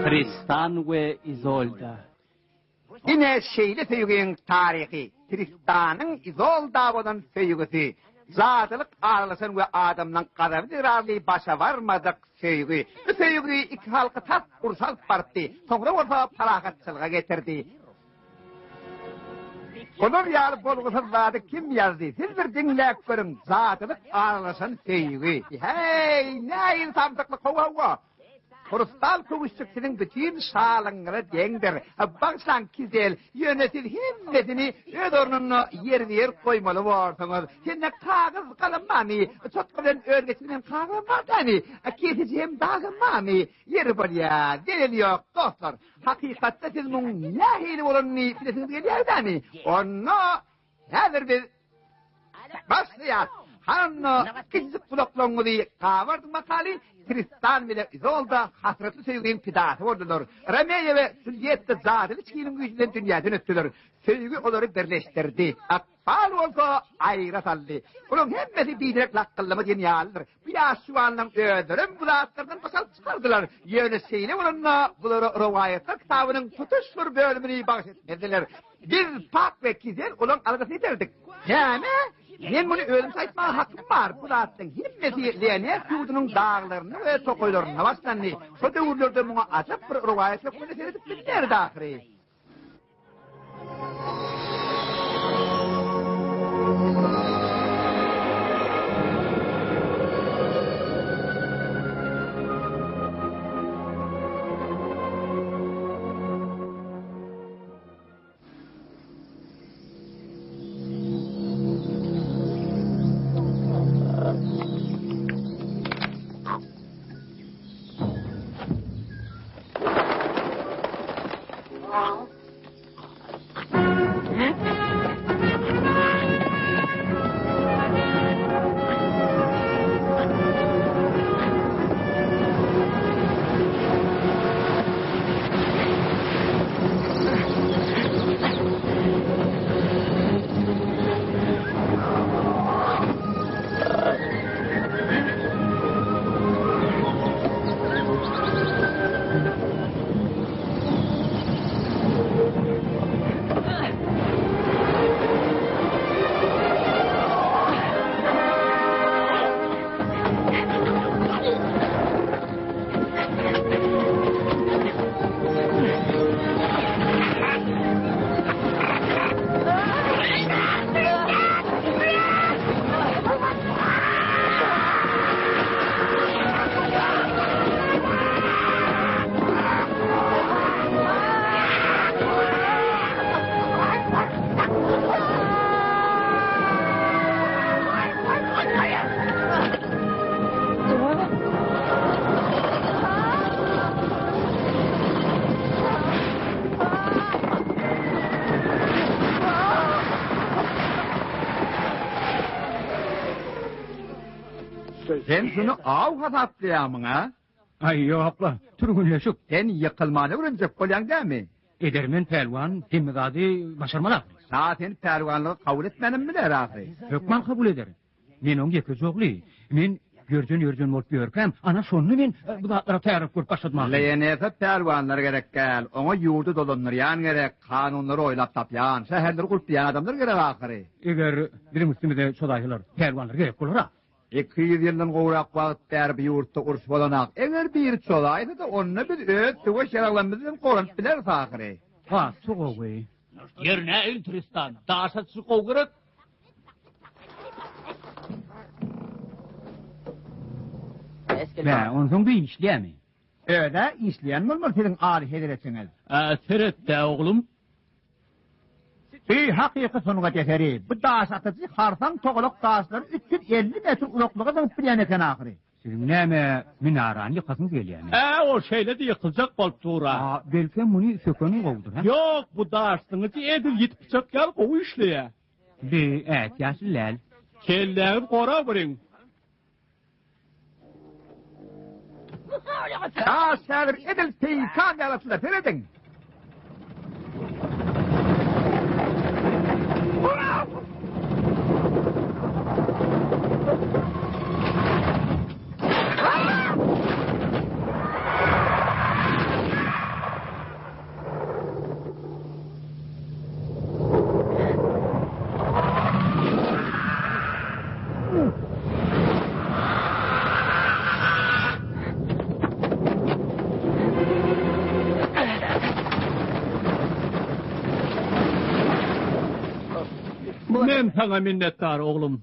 Tristan ve Isolda. Yine şeyli feyügeyin tarihi, Tristan'ın Isolda olan feyügesi, zatılık ağırlasın ve adamdan kadar razı başa varmadık feyügü. Bu feyügü iki halkı tat ursal parti, sonra orta palakatçılığa getirdi. Onun yarı bolğusuzladı kim yazdı? Siz bir dinleyip görün, zatılık ağırlasın feyügü. Hey, ne insanlıklı kova. Kursal kuvuşçukçının bütün sağlığına dendir. Baksan güzel, yönetil himmetini ödorununu yer koymalı varsanız. Şimdi kağız kalamani, çotkadan örgütünün kağımadani, keseceğim dağılmani. Yer var ya, delil yok dostlar. Hakikatte siz bunun ne hili olanını bilesiniz geliyordani. Onu hazır bir başlayalım. Hanno kızık kulaklarını kavardım makali Tristan bile Isolda hasretli sevginin pidası oldular. Rameye ve Sülyette zaten içkinin gücünden dünya dönüttüler. Sevgi onları birleştirdi. Akbal olsa ayrı sallı. Onun hemmeti bilerek lakkıllama dünyalıdır. Bir şu anlam ödürüm bu dağıtlardan basal çıkardılar. Yönesiyle onunla bunları rivayetler kitabının tutuştur bölümünü bahsetmediler. Bir pak ve güzel olan algısını derdik. Yani men bunu ölüm saytma hakkım var. Bu zaten himmeti leyene yurdunun dağlarını ve tokoylarını başlandı. Şu devurlarda buna açıp bir rivayet yok. Bunu seyredip bilgiler dağırı. Sen şunu av hasatlayamın ha? Ay yokla, turgunlaşık. Sen yıkılmanı öğrenecek olan değil mi? Edermen pelvan, Himmizadi başarmalar. Zaten pervanlığı kabul etmenim mi der ahri? Hökman kabul eder. Men on yeki zogli. Men görjön bolup görkem, ana şonu men bu zatlara tarif görüp başladym. Leyenete pervanlar gerek gel. Ona yurdu dolanıryan gerek, kanunları oylap tapyan, şehirleri kurtlayan adamlar gerek ahri. Eger bilim üstümde şodaylar, pervanlar gerek bolara. 200 yıldan qoğraq vaqtlar bir yurtda urs bolanak. Eger bir çolaydı da onu biz öz tuğu şeralanımızdan qoran biler ahri. Ha, soğuk wey. Yerine Tristan, daşa çıkıp gerek. Ne, ondan bir işleyemi. Öyle işleyen mi olmaz senin ağrı hediresiniz? Seret de oğlum. Bir hakikat sonuğa getiri. Bu daş atıcı harsan toğuluk daşları 350 metre uzaklığa bilen eken ahri. Sizin neme minaran yıkasın geliyemi. O şeyle de yıkılacak bolup tuğra. Belki bunu sökönü kovdur. Yok bu daştığınızı edil yitpicak gel kovu işleye. Bir yaşlılar. Kelleğim kora birin. Daş şehir edil teykan yalasıda teredin. sana minnettar oğlum.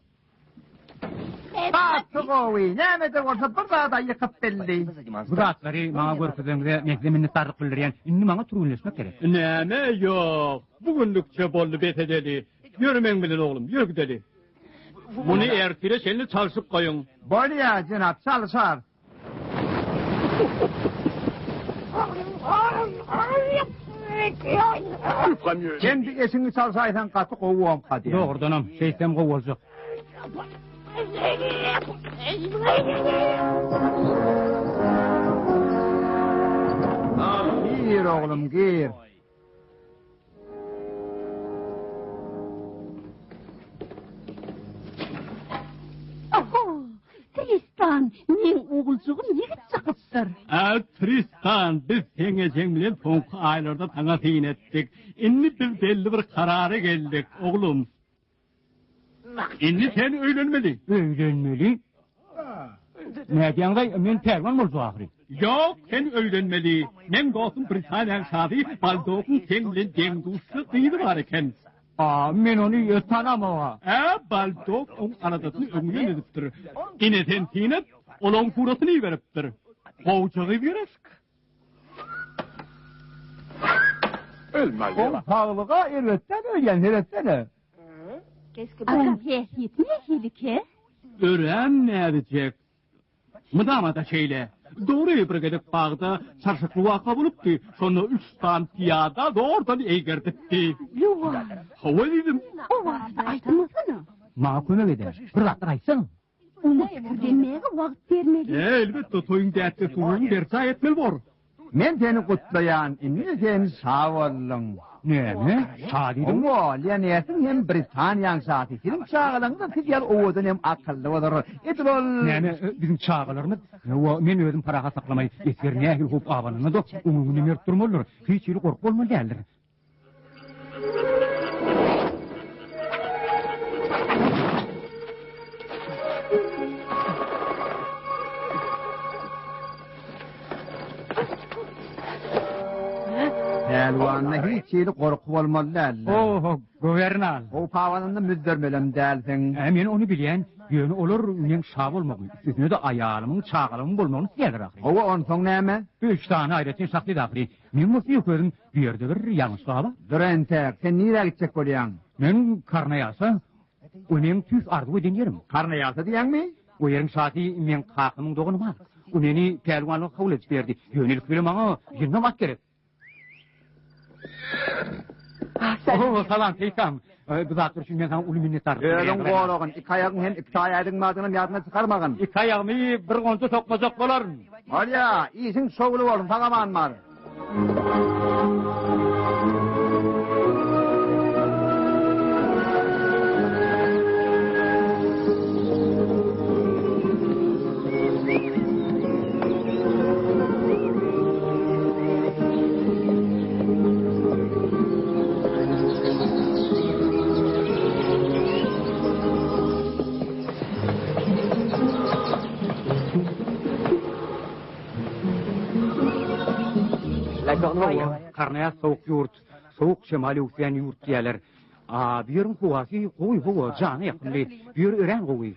Batı kovi, nämede bolsa bir dağda yıkıp belli. Bu zatları bana görkezende mekle minnettarlyk bildirýän, indi bana turulleşmek gerek. Näme yok. Bugünlükçe bollu betedeli. Yürümeň bilen oğlum, yürgüdeli. Bunu ertire seni çalşıp koyun. Bolya jynap, çalşar. Kendi esini çalsaysan katı kovuam kadi. Doğrudanam, şeytem gowaljak. Gir oğlum, gir. Tristan, men oğulcuğum yigit çykypdyr. Tristan, biz sene bilen soňky aýlarda taňa teýin etdik. Inni biz belli bir karara geldik, oğlum. Inni sen öýlenmeli. Öýlenmeli? Nädýäňde men perwan boljak ahry. Yok, sen öýlenmeli. Men dostum Britaniýa şady, baldokun sen bilen deň duşy gyýdy bar eken. Men onu tanamam. Baldok on aradasyny öňüne edipdir. Ine sen tiňet, olaň purasyny beripdir. Gowçagy berek. O sağlığa erwetten ölýän, eretden. Adam heýetmi hilike? Ören nädijek? Mıdamada şeyle. Doğru bir gedip bağda çarşıklı vaka bulupdy. Şonu 3 tan piyada doğrudan eýgertipdi. Yok. Hawa dedim. O wagtda aýtmasyna. Maňa kömek eder. Bir zatlar aýtsaň. Onu fikirlemege wagt bermeli. Elbette toyun dätde tuğun bersa etmel bor. Men seni kutlayan, inni seni sağ olun. Näme? Şadydyň. O, Leonetin hem Britaniýaň şaty. Senin çağılaňda sizler owadan hem akıllı bolar. Etbol. Näme bizim çağalarymyz? Men özüm paraga saklamay, esgerne ähli hop abanyny da umumy merip durmalylar. Hiç ýeri gork bolmaly däldir. Elwanna hiç ýeri gork bolmaly däl. Gowernal. O pawanyny müzdermelem dälsin. Men onu bilýän, ýöne olar men şah bolmagy. Sizne de aýalymyň, çağalymyň bolmagyny isleýär ahry. O on soň näme? 3 tane aýratyn şahty dahry. Men musu ýokörüm, bir ýerde bir ýalňyşlyk bar. Durentek, sen nire gitjek bolýan? Men karnaýasa, onuň tüs ardy ödenýerim. Karnaýasa diýäňmi? O ýeriň şahty men kakymyň dogunu bar. Oneni pelwanlyk kabul edip berdi. Ýönelik bilen maňa ýynnamak gerek. Salam teýsam. Bu zatlar üçin men sana uly minnetdar. Öýüň golagyn, iki aýagyň hem iki aýagyň madyny ýadyna çykarmagyn. İki aýagymy bir gonca sokmajak bolar. Bolýa, iýsiň şogly bolun, tagaman bar. Karnaýa soğuk ýurt, soğuk şemali uçýan ýurt diýerler. Bir ýeriň howasy gowy howa, jany ýakynly, bir ýer ören gowy.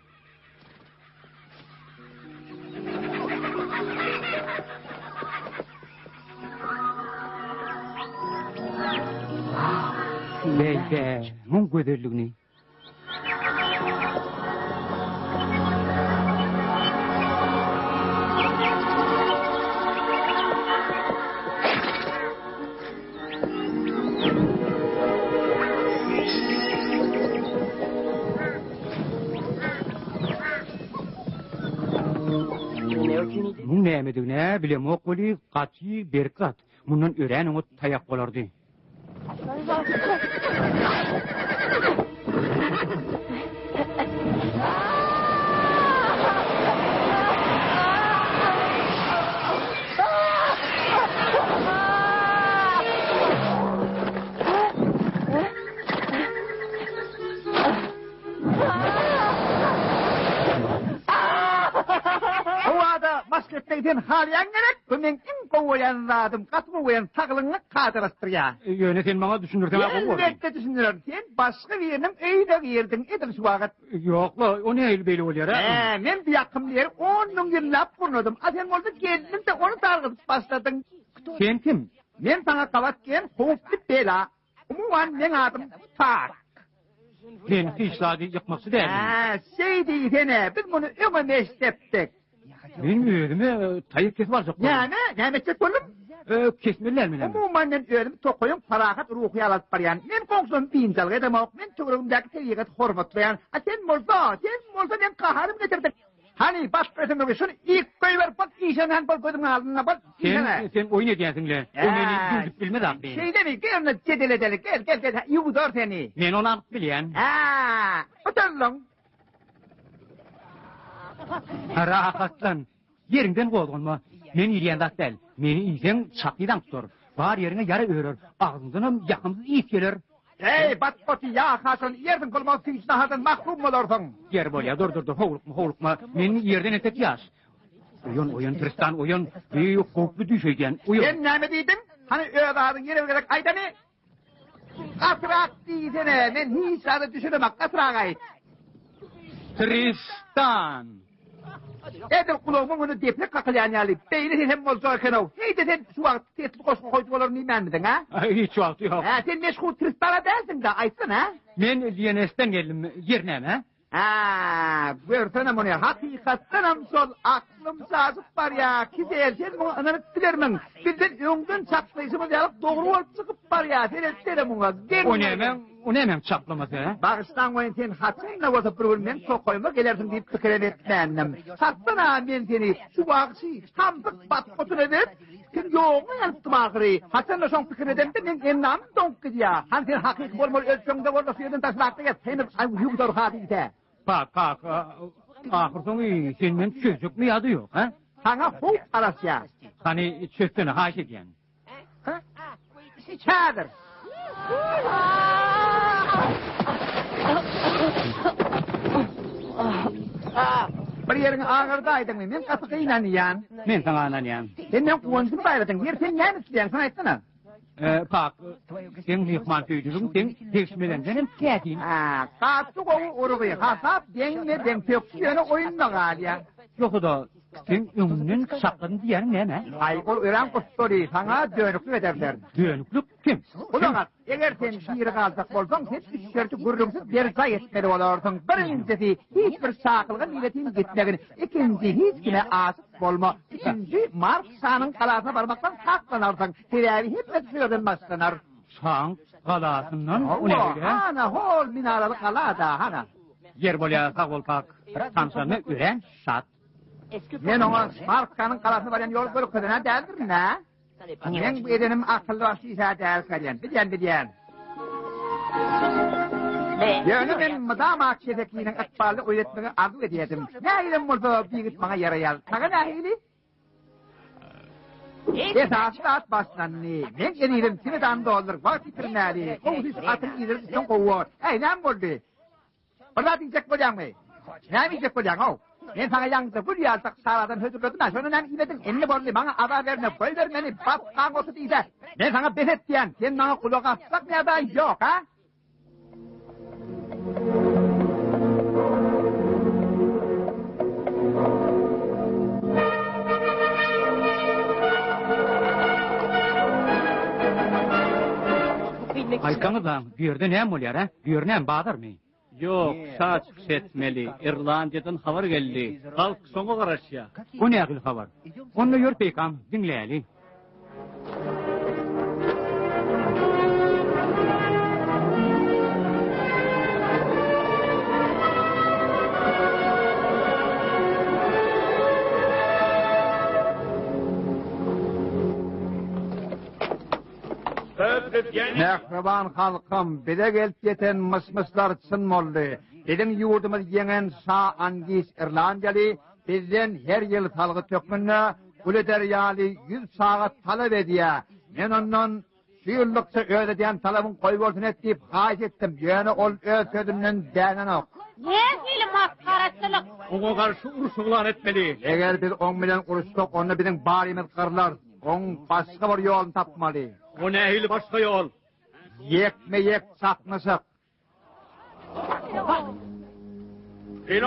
Beýde, muň göderligini. Muň nämedigine bilem okuli, gaçy, berkat. Mundan ören oňa taýak bolardy. Howada masketden halyan gerek, bu men iň kovayan radım, katmayan tağılını kadırastır ya. Yöne sen bana düşündürsen o. Elbette düşünürüm. Sen başka birinin öyle girdin edir şu vakit. Yok la, o ne el böyle oluyor ha? Men bir yakım yer, onun yıllap kurnadım. Sen oldu geldin de onu targıtıp başladın. Sen kim? Men sana kavatken kovuklu bela. Umuman men adım Tak. Sen fişladi yapması değil mi? Şey diyene, biz bunu öme meşteptik. Bilmiyorum, tayık kes var. Yani, ne meçet oğlum? Kesmirler mi? Umuman men ölüm tokoyum parahat ruhi alat baryan. Men kongsum pincal edem ok, men tuğrumdaki teyigat hormatlayan. Sen molsa men kaharım getirdik. Hani baş presimde şunu ilk koyver bak işenen bak gözümün aldığına bak. Sen oyun ediyorsun le. O beni güldük bilmez abi. Şey demi, gel cedeledelik, gel, yudur seni. Ben onu anlık bilen. Oturlun. Rahatlan. Yerinden kovdun Men iriyen dat değil. Meni iyisen çatlıydan tutur. Var yerine yarı örür. Ağzından yakımsız iyip gelir. Hey, batpoti ya hasan, yerden kolmaz tüysüne hasan mahkum olursun. Yer böyle, dur. Hoğulukma. Men yerden etek yaş. Oyun Tristan, oyun. Büyük korklu düşeyken. Oyun. Ben ne mi dedim? Hani öğradın yere olarak ayda ne? Kasrak diyesene, men hiç adı düşünemem, kasrak ait. Tristan. Edir kulağımın onu deple kakılayan yali. Beyni hem olsa kenov. Hey de sen şu vakit tetli koşma koydu olur nimen midin ha? Hiç vakti yok. Sen meşgul Tristan'a dersin de aytsın ha? Men Liyenes'ten geldim. Yerine mi? Görsene bunu. Hakikatten sol aklım sazıp var ya. Kizel sen bunu ananı bilermin. Bizden öngden çaplayışımız yalıp doğru olup çıkıp var ya. Sen etsene bunu. O ne hemen çaplaması ha? Bağıştan koyun sen hatsın da olsa bürgülmen çok koyma gelersin deyip tıkıren etmendim. Satsana ben seni. Şu vakışı tamdık batkotun edip. Sen yoğunu yansıtım ahiri. Hasan da son fikir edem de ben ennam donk gidiyor. Han sen hakik bol ölçümde orada suyedin taşlakta gel. Sen yugur hadiyse. Bak. Ahır sonu sen men çözük mü yadı yok ha? Sana huk arasya. Hani çözsene haş ediyen. Çadır. Bir yerin ağırdaydın mı? Men kasıkı inanıyan. Men sana ananyan. Sen men kuvancını bayradın. Yer sen ne isteyen sana etsene. Bak, sen mihman söylüyorum, sen değişmeden benim kedin. Kasık oğu uruğu. Hasap dengle den töksiyonu oyunla galiya. Yok da, sen ümünün sakladın diyen ne mi? Aygol öğren kustori. Sana dönüklü ederler. Dönüklük kim? Ulanat, eğer sen bir kalsak olsan, hep üçerci gürrümsüz bir say etmeli olursun. Birincisi, hiçbir sakılgın milletin gitmegin. İkinci, hiç kime asık olma. Üçüncü, Marksa'nın kalasına varmaktan saklanırsın. Tedavi hep etmiyordan başlanır. Şan kalasından o ne öyle? Hana, hol minaralı kala da, hana. Yer bolya sağ ol bak. Tansanı öğren, şat. Men ona Marksa'nın kalasına varan yol görüp kadına derdir ne? Men bu edenim akıllı başı isa değer karyan. Bilen. Yani ben madam akşedekliğinin akbarlı öğretmeni arzu ediyedim. Ne ilim oldu bir git bana yarayal. Sana ne iyili? Esası at başlan ne? Men gelirim sineden doldur. Vakit nali. Kovuz atın ilir son kovuyor. Ne oldu? Orada diyecek bolyan mı? Ne diyecek bolyan o? Men sana yangıda bu riyalsak sağladan hödürlödüm ha. Şunu nem iledin enli borlu bana ada verme. Koy ver beni bat kangosu deyse. Men sana beset diyen. Sen bana kulak atsak ne aday yok ha? Aykanı da bir yerde ne oluyor ha? Bir yerde ne bağdır mı? Yok, saç etmeli. İrlandiya'dan haber geldi. Halk sonu karışya. O ne akıl haber? Onunla yor peykam, dinleyeli. Mehriban halkım, bize gelip yeten mısmıslar çın moldu. Bizim yurdumuz yenen Şah Angiz İrlandiyalı, bizden her yıl salgı tökmünne, Ulu Deryalı 100 saat talep ediyor. Men ondan şu yıllıkça ödediyen talabın koybolsun et deyip haiz ettim. Yani ol öz sözümden denen ok. Ne film maskaraçılık? Ona karşı uruşular etmeli. Eğer biz 10 milyon kuruştuk, onu bizim barimiz kırlar. On başka bir yolunu tapmalı. O nehil başka yol. Yekme çakmışık.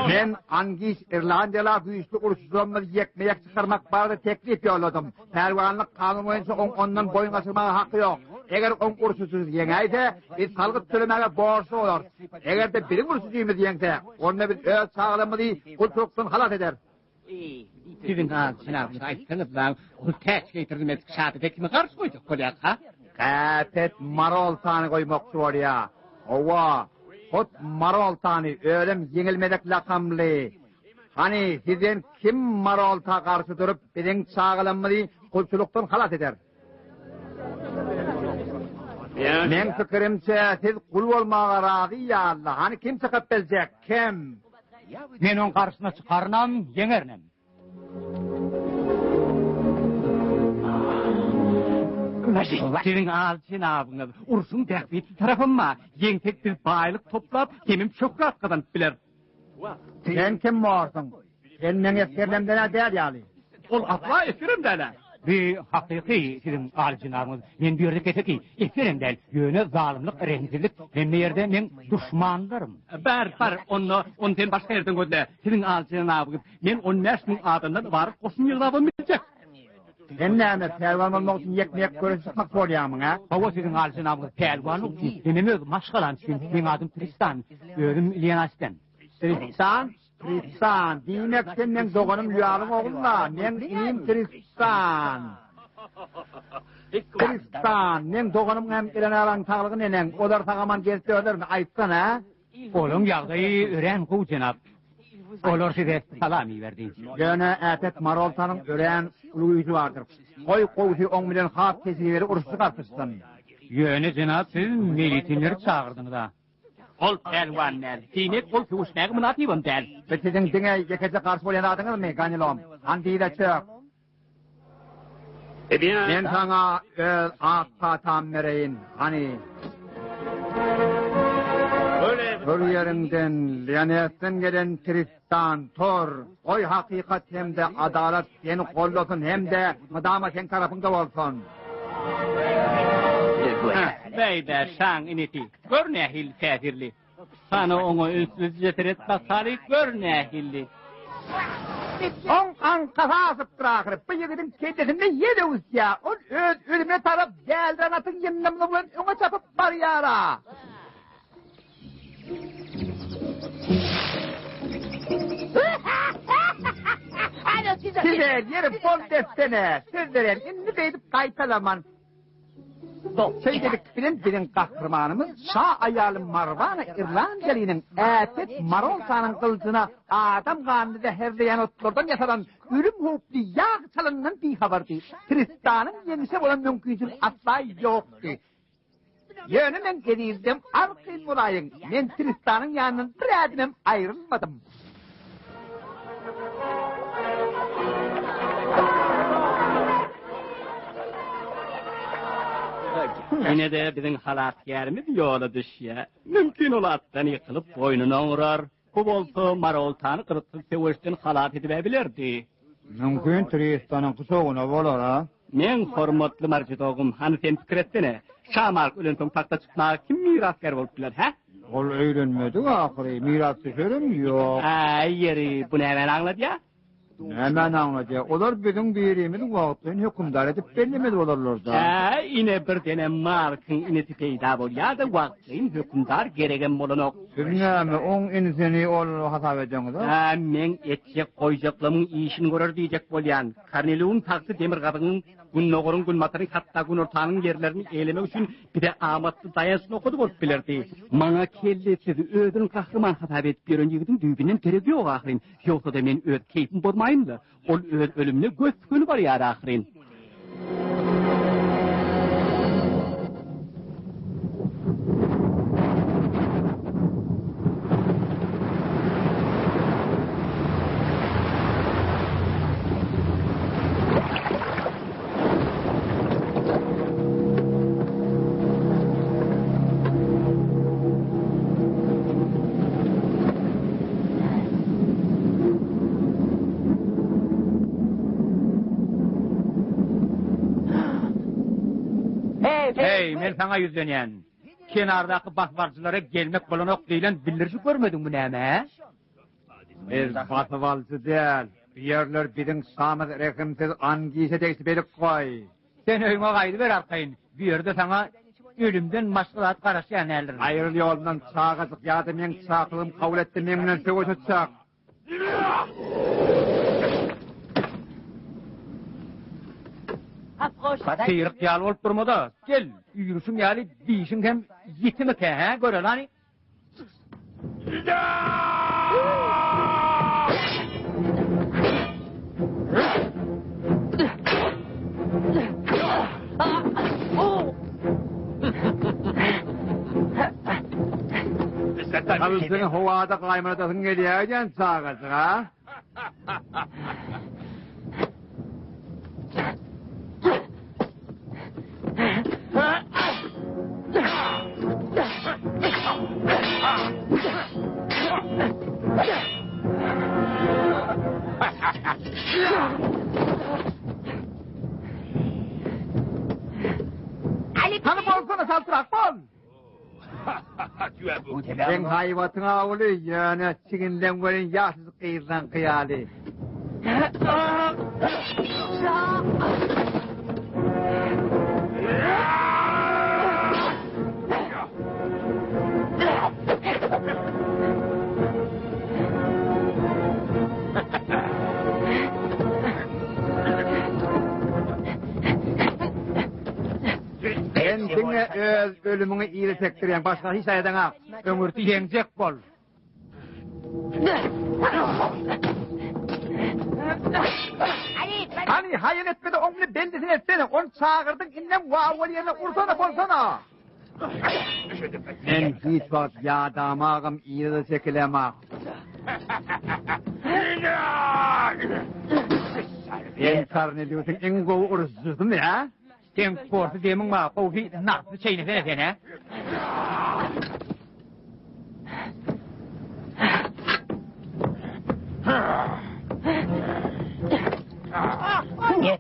Men Angis İrlandiyalar güçlü ursuzlarını yekmeyek çıkarmak barada teklif yolladım. Pervanlık kanun boyunca ondan boyun asırmaya hakkı yok. Eğer on ursuzsuz yengeyse biz salgıt söylemeye borçlu olur. Eğer de biri ursuzuyumuz yengse onunla biz öz sağlamını kulturuktan halat eder. Sizin ağzınız aytsanız lan, o tek getirdiğimiz şahide kimi karşı koyduk kolyak ha? Kapet marol tanı koymakçı var ya. Ova, hot marol tanı ölüm yenilmedik lakamlı. Hani sizin kim marol ta karşı durup bizim sağlamını kulturuktan halat eder. Men fikrimçe siz kul olmağa razı ya Allah. Hani kim çıkıp bilecek? Kim? Men onun karşısına çıkarnam, yenernem. Senin ağzın ağabeyiniz, ursun tehbiti tarafıma, yentek bir baylık toplap, gemim çok rahat kazanıp bilir. Sen kim varsın? Sen men eskerlemden değil yani. Ol atla efirim derler. Bir hakiki sizin ağzınız, men bir yerde keteki, efirim del, yöne zalimlik, remzilik, hem de yerde men düşmanlarım. Bar, ondan başka yerden gördü. Senin ağzın ağabeyiniz, men 15.000 adamdan varıp koşun yıldabım bilecek. Sen neyme pervan olmak için yekmeyek görüş çıkmak soruyorsun ha? Hava sizin ağzın ağabeyiniz, pelvanlık için, benim öz maşgalan için, benim adım Tristan, ölüm Lianas'tan. Tristan, demek sen men doğanım lüyalım oğullar, men iyiyim Tristan. Men doğanım hem ilan alan tağlığı nenen, olar tağaman gelip öder mi? Aytsan ha? Oğlum yağdayı öğren kuğu cenab. Olur size salami verdiğin. Yöne etet maroltanın ören ulu yüzü vardır. Koy koğusu 10 milyon hap kesileri ursu kartışsın. Yöne cenab siz militinleri çağırdınız da. Ol pelvanlar, dinek ol kuşnak münatibim der. Ve sizin dine yekece karşı olan adınız mı Ganilom? Andiyle çök. Men sana öz akta tam vereyin. Hani... Hür yerinden, Lianes'ten gelen Tristan, Tor, oy hakikat hem de adalet seni kollasın hem de madama sen tarafında olsun. Beyde şan initi, gör nehil fədirli. Sana onu ünsüz getiret basari, gör nehilli. On an kafasıp bırakır, bıyıgının kendisinde yedi usya, on öz ölümüne taraf gelden atın yennemle bulan, ona çapıp var yara. Sizler yeri bol destene, sizler inni beydip kaytalaman. Şeydelik bilen kahramanımız Şah Ayalı Marvana İrlandiyalı'nın Etet Marolta'nın kılıcına adam kanını zehirleyen otlardan yasaran ölüm hukuklu yağ çalınından bir haberdi. Tristan'ın yenisi olan mümkünsün asla yoktu. Yönü ben gelirdim, arkayın bulayın. Ben Tristan'ın yanından bir adımım ayrılmadım. Yine de bizim halat yerimiz yola düşüyor. Mümkün olattan yıkılıp boynuna uğrar. Kuboltu maroltanı kırıtıp seveşten halat edilebilirdi. Mümkün Tristan'ın kusoğuna olur ha? Men hormatlı marjidogum, hani sen fikir etsene. Şamark ölen son takta çıkmağa kim mirasgar olup bilir, ha? Ol öğrenmedi ahiri, miras düşerim yok. Ay yeri, bunu hemen anladı ya. Hemen anlayacak. Olar bizim birimiz vaktini hükümdar edip bellemedi olurlar da. Yine bir tane markın ineti peyda bol ya da vaktini hükümdar gereken bolunok. Bilmem, on insani ol hasap edeceğiniz ha? Men etcek koyacaklamın işini görür diyecek bolyan. Karneliğin taktı demir kabının Günnogorun gülmatırın hatta gün ortağının yerlerini eylemek için bir de amatlı dayansını okudu olup bilirdi. Mana kellesiz ödün kahraman hasap edip bir önceki düğübünden gerek yok ahirin. Yoksa da men öd keyfim bozmayın da. Ol öd ölümüne göz günü var ya ahirin. Hey, men sana yüzlenyen. Kenardaki basbarcılara gelmek bulunok deyilen bildirişi görmedin bu näme? Biz batıvalcı değil. Bir yerler bizim samız rekimsiz angiyse deysi belik koy. Sen öyüne gaydı ver arkayın. Bir yerde sana ölümden maşgılat karışan ellerin. Ayrıl yolundan çağızık yadı men çağılım kabul etti memnun söz uçak. Seyirk yal olup durmada. Gel, yürüsün yali deyişin hem yetimi ke, he? Göre lan. Kalsın havada kaymanadasın geliyeceksin çağızık ha? Tanı bolsana saltırak bol! Ben hayvatına olu yani çiğinden verin yaşsız kıyırdan kıyali. Kendine öz ölümünü iyili tektiren başka hiç aydan ha. Ömürtü yengecek bol. Hani hayal etmedi onu bendesini etsene. Onu çağırdın inden vavul yerine ursana bolsana. Ben hiç vakit ya damağım iyili çekilemek. Ben karneliyorsun en kovu ursuzun ya. Sen kortu demin ma, kovi naksı çeynefene sen, he?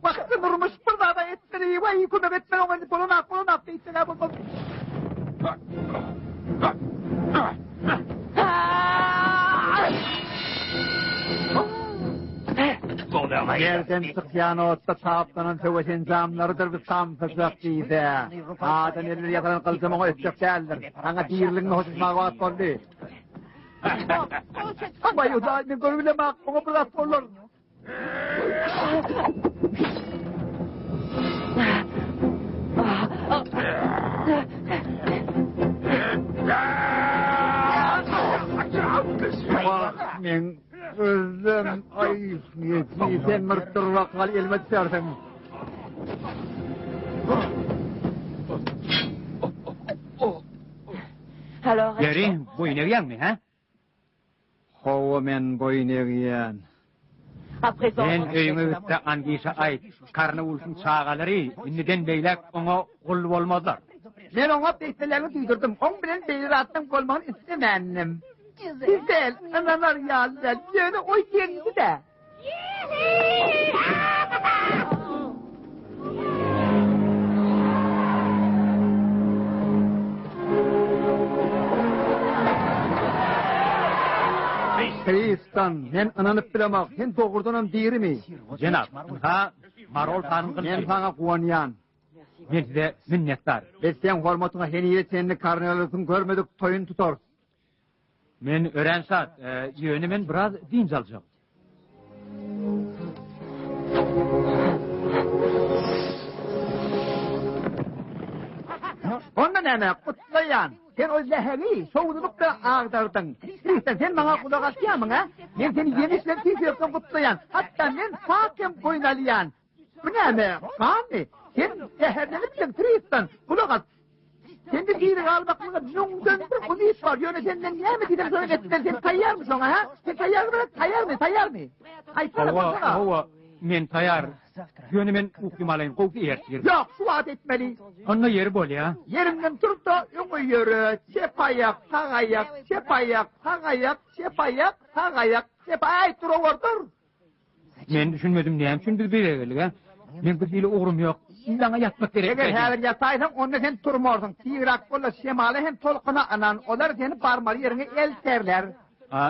Baktı durmuş burada da etmeni vay kuna etmeni onu bulunak deyitene bulmak. Yerden sıkyan otta taptanan söveşen camlarıdır bir samsızlık deydi. Adan eller yakalan kılsımı ötecek değildir. Sana dirliğini hoşuma vaat oldu. Ama yudağı görülemek ona bırak olur. Vah men özlem ay sen mırttırmak kal elmet sersen. Yeri boyun eviyen mi, he? Hova men boyun egiyen. Ben öyüme üstte angiyse ait, karnı ulsun çağaları, inniden beylek ona kul olmazlar. Men ona beyselerini duydurdum. On bilen beyler attım kolmanı istemendim. Güzel, analar yazlar, yönü o yendi de. Kristan, men ananıp bilemek, sen doğurdanım deyiri mi? Cenab, ha marol tanıgın. Men sana kuvanyan. Men size minnettar. Biz sen hormatına heniye senini karnıyalısın görmedik toyun tutar. Men öğrensat, yönümen biraz dinç alacağım. Onda neme kutlayan. Sen o zehri soğudulup da ağdardın. Sen bana kulak asıyamın ha? Ben seni yemişle tüyüyorsun kutlayan. Hatta ben sakin koynalayan. Bu neme? Kami? Sen zehirlenip de Tristan kulak as. Sen de diri almaklığa nungdan bir kudis var. Yönetenden niye mi dedim sana getirdin? Sen tayyar mısın ha? Sen tayyar mı? Ay sana baksana. Hova, men tayar. Yönümen uklimalayın, kovki ertir. Yok, su at etmeli. Onunla yeri bol ya. Yerinden turup da yolu yürü. Çepayak, sağayak, çepayak, sağayak, çepayak, sağayak, çepayak. Ay dur. Men düşünmedim diyem, şimdi bir bire geldik ha. Men bir dili oğrum yok. Bana yatmak gerek. Eger häzir ýatsaýsaň, onda sen turmorsyň. Tiýrak bolla şemaly hem tolkuna anan, olar seni barmaly ýerine elterler.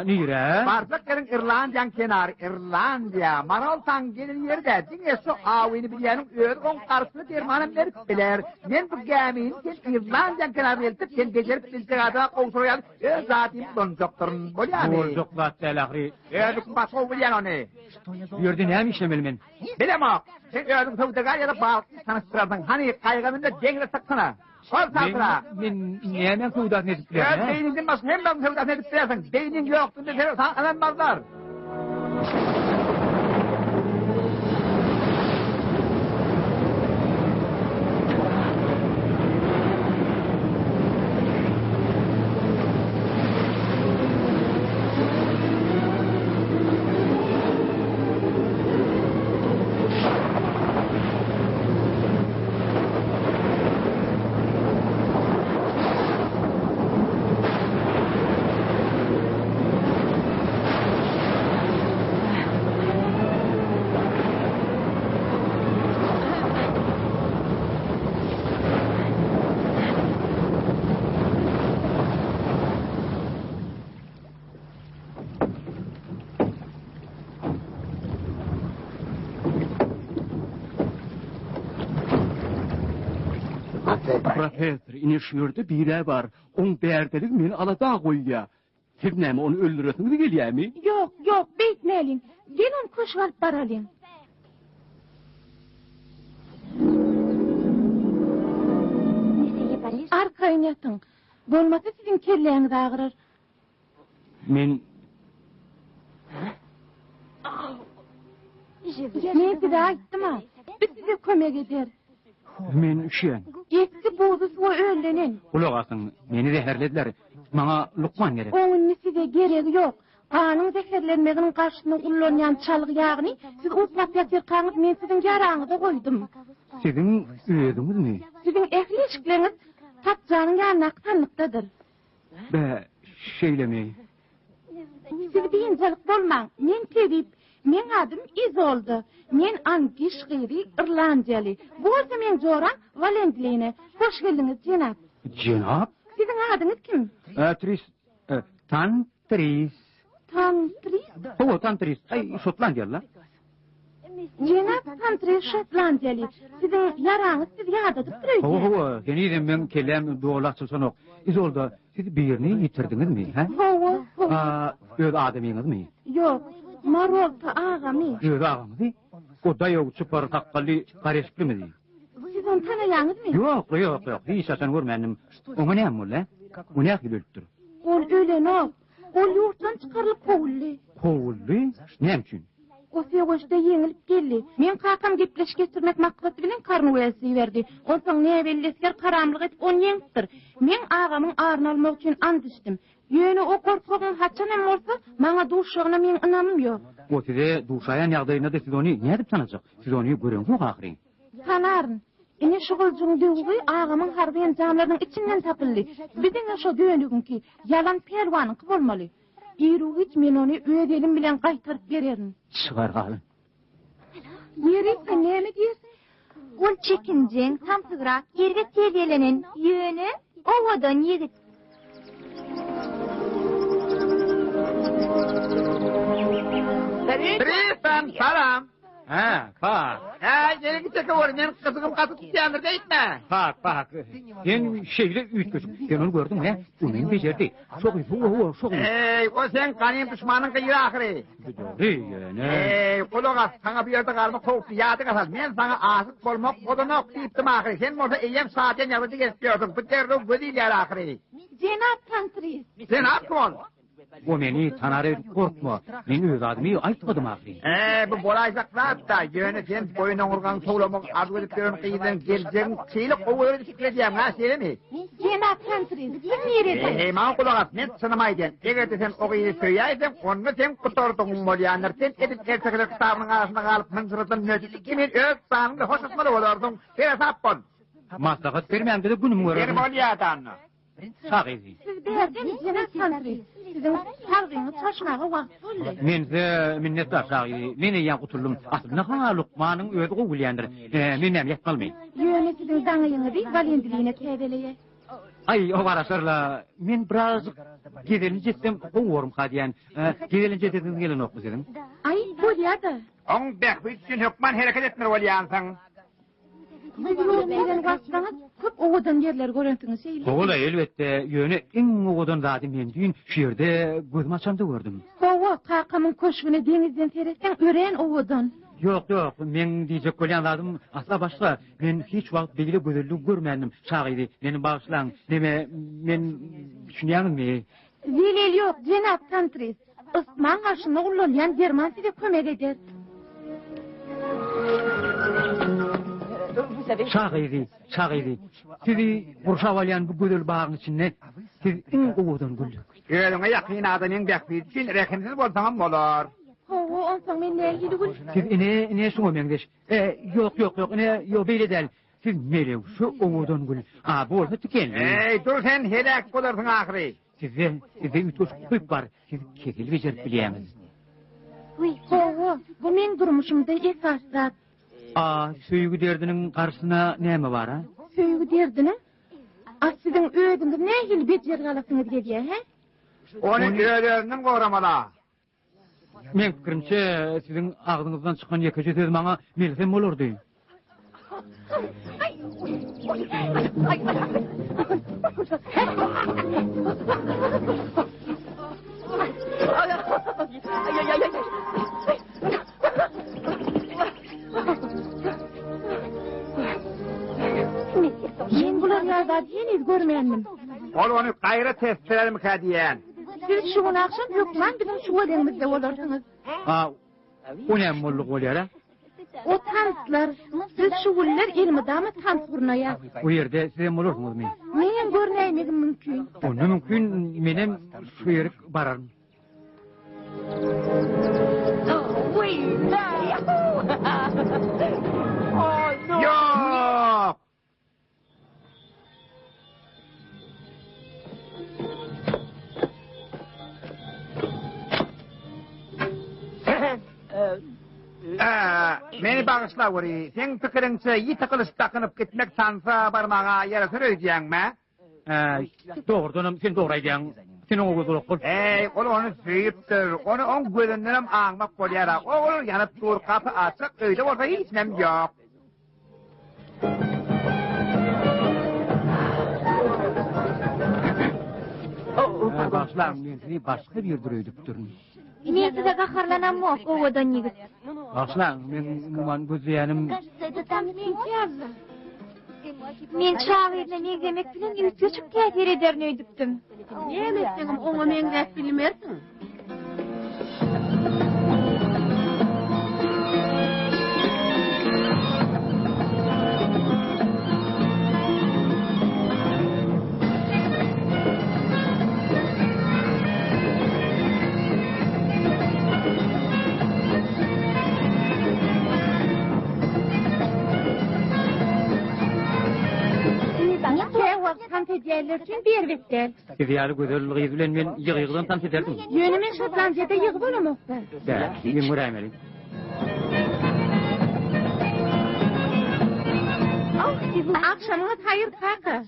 Nire? Barsak yerin Irlandiýaň kenary, Irlandiýa, Maraltaň gelin ýerde, diňe şu awyny bilýäniň öz oň garşyny dermanam berip biler. Men bu gämini sen Irlandiýaň kenary eltip, sen bejerip bilsegada gowşurýar, öz zatym donjokturyn bolýany. Donjoklat delahri. Ýa-da başga bilýän ony. Ýerde näme işlemeli men? Bilemok. Sen özüň sowdagar ýa-da balyk tanıştyrardyň. Hani gaýgamynda deňle saksana. Sol sapra. Men näme sowdat edip Ya bilen? beyningden başka hem ben sowdat edip bilersin. Beynin ýokdy desene sana ananmazlar. Profesör inişýürde bire bar. On bärdelik meni alada goýýa. Siz näme onu öldüresiňiz gelýärmi? Yok, yok, beýtmäliň. Gel onu köşüp alyp baralyň. Arkaýyn ýatyň. Bolmasa siziň kelleňiz agyrar. Men Men size aýtdym-a. Biz size kömek eder. men üşen. Eski bozu suwa öldenen. Kulak asın, meni zehirlediler. Bana Lukman gerek. Onun size gerek yok. Kanun zehirlenmeginin karşısında kullanyan çalgı ýagny siz utlap ýatyrkaňyz men sizin ýaraňyza goýdum. Sizin üyediniz mi? Sizin ehli işikleriniz Tatjanyň ýanyna tanlykdadyr. Be, şeylemi. Siz beýinjelik bolmaň. Men tebip, men adym Izoldy. Men Angiş gyry Irlandiýaly. Bu bolsa men Joran Valentine. Hoş geldiňiz jenap. Jenap? Sizin adyňyz kim? Tantris. Tantris? Tantris. Ay, Şotlandiýalı. Jenap Tantris Şotlandiýaly. Sizin ýaraňyz siz ýadadyp durýar. Geniden men kelem dolaşçy sonok. Izolda siz birini yitirdiňizmi, ha? Öz adamyňyzmy? Yok, Marolta agamy. Öz agamyzy? O da ýok çypar takkaly gareşklimi? Siz onu tanaýaňyzmy? Yok. Hiç asan görmenim. Oňa näme bolla? O näme bölüpdir? Ol ölen o. Ol ýurtdan çykarylyp kovuldy. Kovuldy? Näme üçin? O segoşda ýeňilip geldi. Men kakam gepleş getirmek maksat bilen karnawelsy berdi. Onsoň näbellesker karamlyk edip onu ýeňipdir. Men agamyň aryny almak üçin and içdim. Ýöne o korkmagyň haçanam bolsa, maňa duşagyna men inamym ýok. O size duşayan ýagdaýynda siz ony näme dip sanajak? Siz ony göreňiz ahry. Tanaryn. Ine şuguljuň döwgi agamyň harbiýan jamlarynyň içinden tapyldy. Biziň şo dönügünki yalan perwanyk bolmaly. Ýürügit men ony öz elim bilen gaýtaryp bererin. Çygargaly. Ýeri näme diýersiň? Ol çekinjeň, tamsygyrak, ýerge terlelenen ýöne owadan ýigit. Tristan, salam. Bak. Gelin çeke var, men kızygym gatyp ýandyr diýme. Bak. Sen şeyle ütköçüm. Sen onu gördün mü? Onu becerdi. Çok iyi. O sen kanın düşmanın gyýy ahry. Kulağa, sana bir ýerde garmy kowup ýady gasal. Men sana asyk bolmak bodanok diýipdim ahry. Sen bolsa eýem saatden ýaly gelýärdiň. Bu derdi gödýär ahry. Jenap Tantris. Sen akmol. O meni tanary korkma. Men öz adymy aýtmadym ahry. Bu bolaysak da ýöne sen boyuna urgan sowlamak ardyp berýän gyýdan geljeň çeýle gowury sikletýär, ha selemi? Jenap Tantris. Kim ýerede? Man kulağa, men sanamaýdym. Eger sen o gyýy söýäýdim, onu sen kutardyň bolýanlar. Sen edip ertekler kitabynyň arasyna galyp mınjyradan nödüki kimin öz sanyňda hoşatmaly bolardyň. Sen hesap bol. Maslahat bermem dedi günüm Yer görelim. bolýardan. Şahyzy. Siz bärdem jenap tantry. Sizin salgyňy taşmaga wagt boldy. Mense minnetdar Şahyzy. Meni ýa gutuldum. Aslynda ha Lukmanyň özü gowulýandyr. Men näme ýetmelmi? Ýöne sizin daňyňy bir valentliğine täbeleýe. Ay, o barasarla men biraz gidelin jetsem gowurum hadiýan. Gidelin jetediň gelen okmy dedim. Ay, bolýardy. On Bekbit üçün hükman hareket etmir bolýansyň. Siz ýoldan wagtlaňyz köp owadan ýerler görensiňiz şeýle. Ola elbetde ýöne iň owadan zady men düýün şu ýerde gözüm açanda gördüm. Owa kakamyň köşgüne deňizden seretsen ören owadan. Yok, men diýjek bolýan zadym asla başga. Men hiç wagt beýle gözellik görmedim. Şahyzy, meni bagşlaň. Men düşünýärmi? Zilel ýok, jenap tantris. Osman gaşyny ullanýan German size kömek eder. Şahyzy. Sizi gurşawalyan bu gözel bagyň içinde siz iň owadan güldük. Ýöňe ýakyn adamyň Bekbit üçün rekimsiz bolsaňam bolar. Owa, onsoň men nähili gül. Siz ine şoňa meňdeş. Yok, ine ýok beýle däl. Siz melew şu owadan gül. Bu bolsa tikenli. Ey, dur sen helak bolarsyň ahyry. Size ütöş köp bar. Siz kesil bejerip bilýäňiz. Owa, bu men durmuşymda esas zat. Söýgü derdiniň garşyna näme bar ha? Söýgü derdiniň? Sizin öýüňiz nähili bejer galasyňyz gelýär, he? Onu öýleriniň goramala. Men pikirimçe sizin ağzınızdan çıkan yekece söz bana milsem olurdu. Men bular ýazda ýeniz görmeýändim. Ol onu gaýra testlerim hadiýän. Siz şu gün akşam Lukman bizim şu ödeňimizde bolarsyňyz. O näme bolluk bolýar ha? O tanslar, siz şu günler ilmidama tans gurnaýar. O ýerde siz bolursyňyz men. Men görnäýmegim mümkin. Onu mümkin menem şu ýere bararym. Yok! Meni bağışla wuri. Sen pikiriňçe ýiti kılıç takınıp gitmek sansa barmaga ýara sürüýjäňmi? Doğrudan sen doğru aýdýaň. Sen o gözlük bol. Ey, ol onu süýüpdir. Onu on gözünden hem aňmak bolýar. Ol ýanyp dur kapy açyk, öýde bolsa hiç nem ýok. Başlaň, men sizi başga bir ýerde durun. Men size gaharlanamok owadan ýigit. Başlaň, men muman gözleýänim. Men şahyryny negdemek bilen ýüzüçük täsir ederini öýdükdim. Näme etdiňim oňa meňdäp bilmersiň. Tantedyerler üçün berwetler. Ideali gözelliği bilen men ýygydan tans ederdim. Ýöne men Şotlandiýada ýygy bolamokda. Men görämelim. Akşamyňyz haýyr kaka.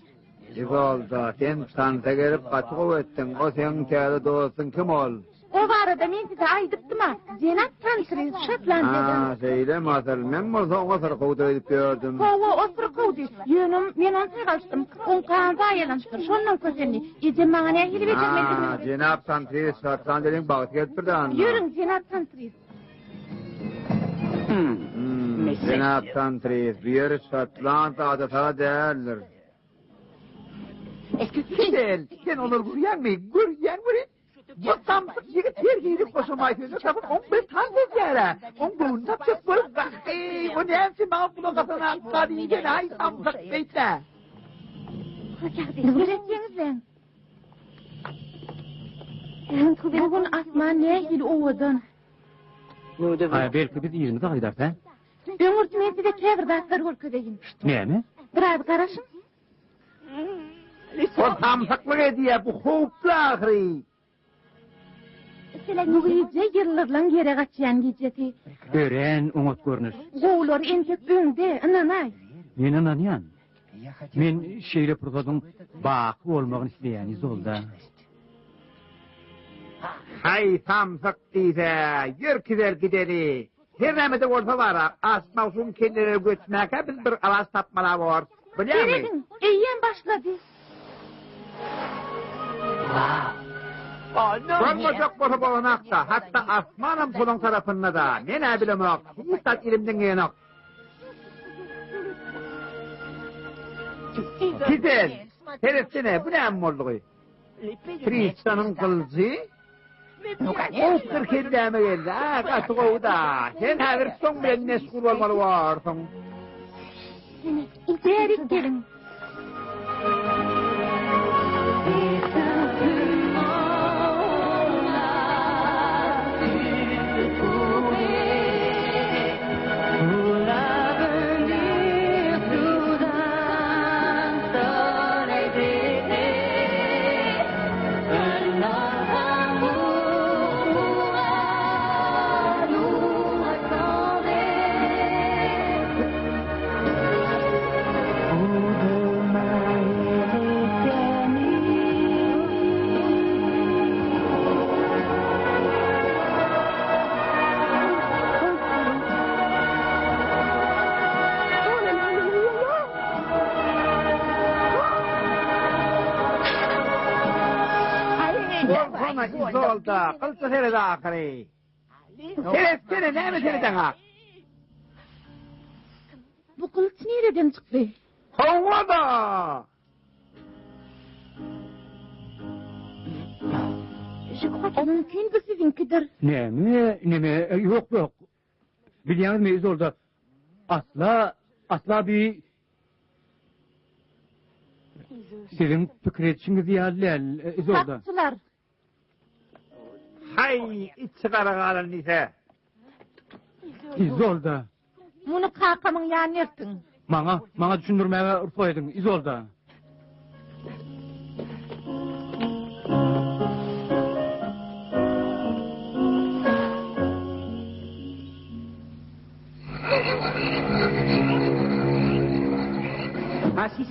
Ýolda sen sansa gelip gaçyk etdiň. O seň täze dostun kim ol? O barada men size aýdypdym-a. Jenap Tantris Şotlandiýadan. Seýle masal men bolsa oňa sarı gowda edip gördüm. Owa otur gowdy. Ýönüm men onu gaçdym. On kanza ýalançdyr. Şondan kösenli. Ýejem maňa nähili bejermedi. Jenap Tantris Şotlandiýadan bagyt gelipdirdan. Ýörüň Jenap Tantris. Jenap Tantris bir Şotlandiýada sara däldir. Sen olur gurýanmy? Gurýan wuri. Bu samsyk ýigit tergiri koşamaý sözü tapyp on bir tan bezýär. On bunda çöp bolup o näme maňa pul gasana gadiýen ay samsyk beýtde. Göretdiňizmi? Bugün asman nähili owadan. Belki biz ýerimizi gaýdap ha? Öňürtmesi de käbir daglar görkezegin. Näme? Biraz garaşyň. O tamsaklık ediye bu huplu ahri. Bu gece yıllarlan yere kaçayan geceti. Ören oňat görnüş. Goğular entek öňde, ananay. Men ananyan. Men şeýle purgadyň baky bolmagyny isleýän izolda. Hay tamsak diýse, ýerkiler gideri. Her näme de bolsa bara, asmawsum kendine göçmäke biz bir alas tapmala bor. Bilýärmi? Geredin, eýýän başlady. Görmejek bolsa bolanakda, hatta asmanam pulun tarapynda da, men bilemek, hiç ilimden geýenek. Gider, teresine, bu näme boldy? Tristanın kılıcı, o kırkelleme geldi, katığı da, sen her son ben meşgul olmalı varsın. İderik gelin. Sonra izolda, kılsa seni de akırı. Teresine, näme seni de Bu kılıç nereden çıktı? Kovada! Mümkün bu sizinkidir. Neme, yok. Bilýäňizmi izolda asla bir sizin pikretçiniz ýalyl izolda. Hakçılar. Hay, iç çıkaragalan nise. İzolda. Bunu kakamın ýanyna ýertin. Maňa düşündirmäge urfa ediň izolda.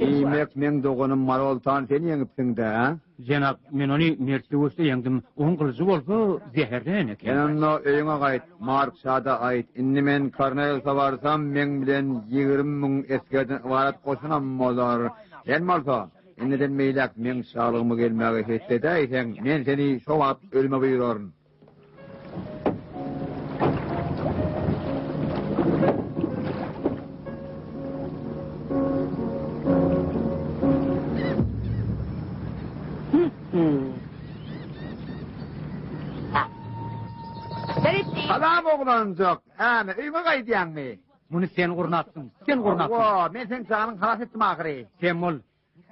İmek men dogonum maroltan sen ýeňipsiň de. Jenap, men onu mertli bolsa ýeňdim. Oň kılıjy bolsa zeherlen eken. Kenanna öýüňe gaýt, Markşada aýt. Indi men Karnayl sabarsam men bilen 20.000 eskerden ibarat goşunam bolar. Sen bolsa, indiden meýlek men sağlygymy gelmäge hetdeýsen, men seni şo wagt ölüme buyuraryn. Salam oglancak. Äme öýüňe gaýdýanmy? Muny sen gurnatsyň. Sen gurnatsyň. Wa, men sen sanyň halas etdim ahry. Sen bol.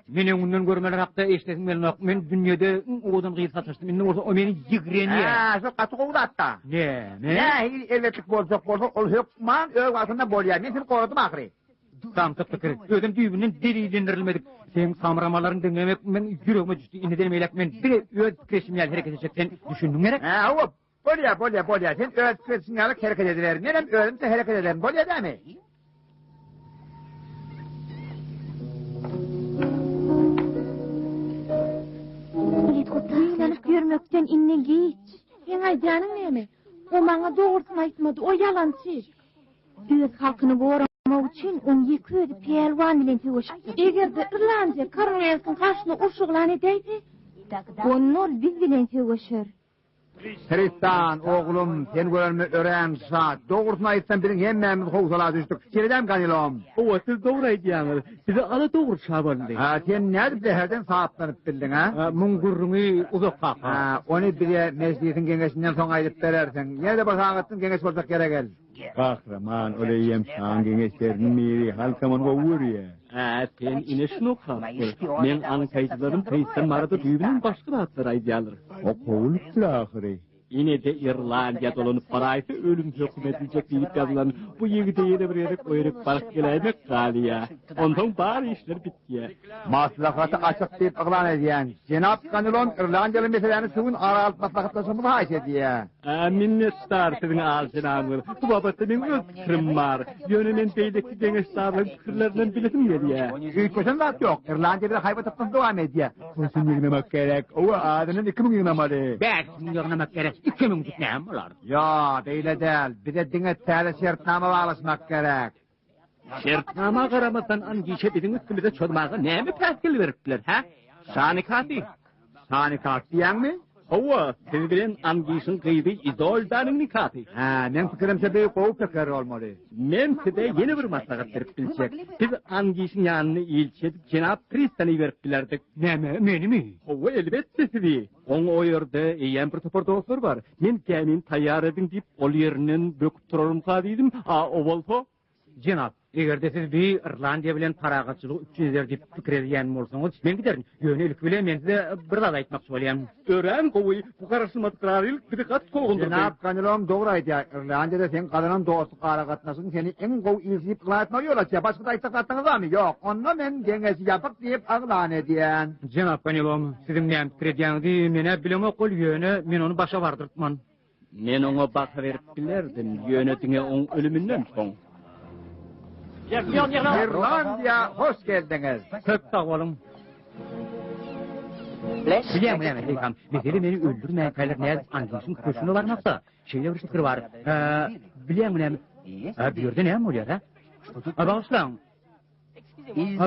Meni ondan görmeli hakda eşlesim bilen men dünýede odan gyýy satışdym. Indi bolsa o meni ýigrenýär. Şo gaty gowdatda. Ne, elbetlik bolsa, ol hökman öň wagtynda bolýar. Men seni goradym ahry. Tamtyk pikir. Özüm düýbünden derilendirilmedik. Sen samramalaryň dinlemek men ýüregime düşdi. Indiden meýlek men bir öz pikirimi hereket etjeksen düşündüň gerek. Hop. Bolýar. Sen öz pikirimi hereket ediler. Menem özüm de hereket ederim. Bolýar dämi? Seni görmekten inne giç. Sen aýdýanyň näme? O maňa dogrusyny aýtmady, o ýalançy. Öz halkyny goramak üçin on ýeki özi pelwan bilen töweşipdi. Egerde Irlandiýa Karnaýasyň karşyna urşuglan edýdi, onlar biz bilen töweşer. Tristan, oğlum, sen görünme öğren saat. Doğrusunu ayıtsan bilin hemmemiz hovsala düştük. Kiredem kanilom. O siz doğru aýdýaňyz. Bize ala doğru şabandy. Sen näde bileherden saatlanıp bildin ha? Munguruny uzak kaka. Onu bile meclisin geňeşinden soň aýdyp berersiň. Näde basaňytyň geňeş bolsak geregel. Kahraman oleyem şan geňeşlerini miri halkaman gowurýa. Sen ine şunu hakly. Men anyň kaýdylarym Tristan marada düýbüniň başga batlary aýdýarlar. O kowulupdyr ahry. Yine de İrlandiya dolanıp paraysa ölüm hüküm edilecek deyip yazılan bu yigide yine bir yere koyup balık gelaymak gali ya. Ondan bari işler bitti ya. Maslahatı açık deyip ıglan ediyen. Cenab Kanilon İrlandiyalı meseleni suyun aralık maslahatlaşımını haş ediyor. Minnettar sizin ağzınağınır. Bu babatı benim öz fikrim var. Yönünen beydeki gençlerinin fikirlerinden bilesim geliyor. Hükmesin zat yok. İrlandiya'da hayva tıpkın devam ediyor. Kursun yığınamak gerek. O adının 2000 yığınamalı. 5000 yığınamak gerek. 2000 tutmayam olar. Ya, beyle değil. Bir de dine təhəli şertnama bağlaşmak gerek. Şertnama qaramasan angişe bizim üstümüze çodmağı neymi pəhkil veriptiler, ha? Şanikati. Sanikat diyen mi? Hova, siz bilen angişin kıydı İzoldan'ın nikati. Ha, men fikrimse bir kovu fikir olmalı. Men size yeni bir maslahat verip bilecek. Biz angişin yanını ilçe edip Cenab Tristan'ı verip bilerdik. Neme, meni mi? Hova elbette sizi. Onun o yerde eyen bir topar dostlar var. Men kemin tayyar edin deyip ol yerinin böküp durarım kadıydım. O bolsa. Cenab, egerde siz bir İrlandiya bilen paragatçılık üçüncüler deyip fikir ediyen bolsanız, men giderim. Yönelik bile men size bir dal aytmak söyleyem. Öğren kovuyu, bu karışılmadık kararıylık bir kat kolgundur. Cenab Kanilon doğru aytıyor. İrlandiya'da sen kadının dostluk aragatmasın seni en kov izleyip ıglan etmek yol açıyor. Başka da aytaklattınız var mı? Yok. Onunla men dengesi yapıp deyip ıglan ediyen. Cenab Kanilom, sizin nem fikir ediyendi, mene bileme kol yönü, men onu başa vardırtman. Men ona baka verip bilerdim, yönetine onun ölümünden son. İrlandiya, hoş geldiniz. Köp sağ olun. Bileyim, Heykam. Mesele beni öldürmeyen kaylar ne angişin köşünü varmaksa. Şeyle bir fikir var. Bileyim, bir yerde ne oluyor ha? Bağışlan.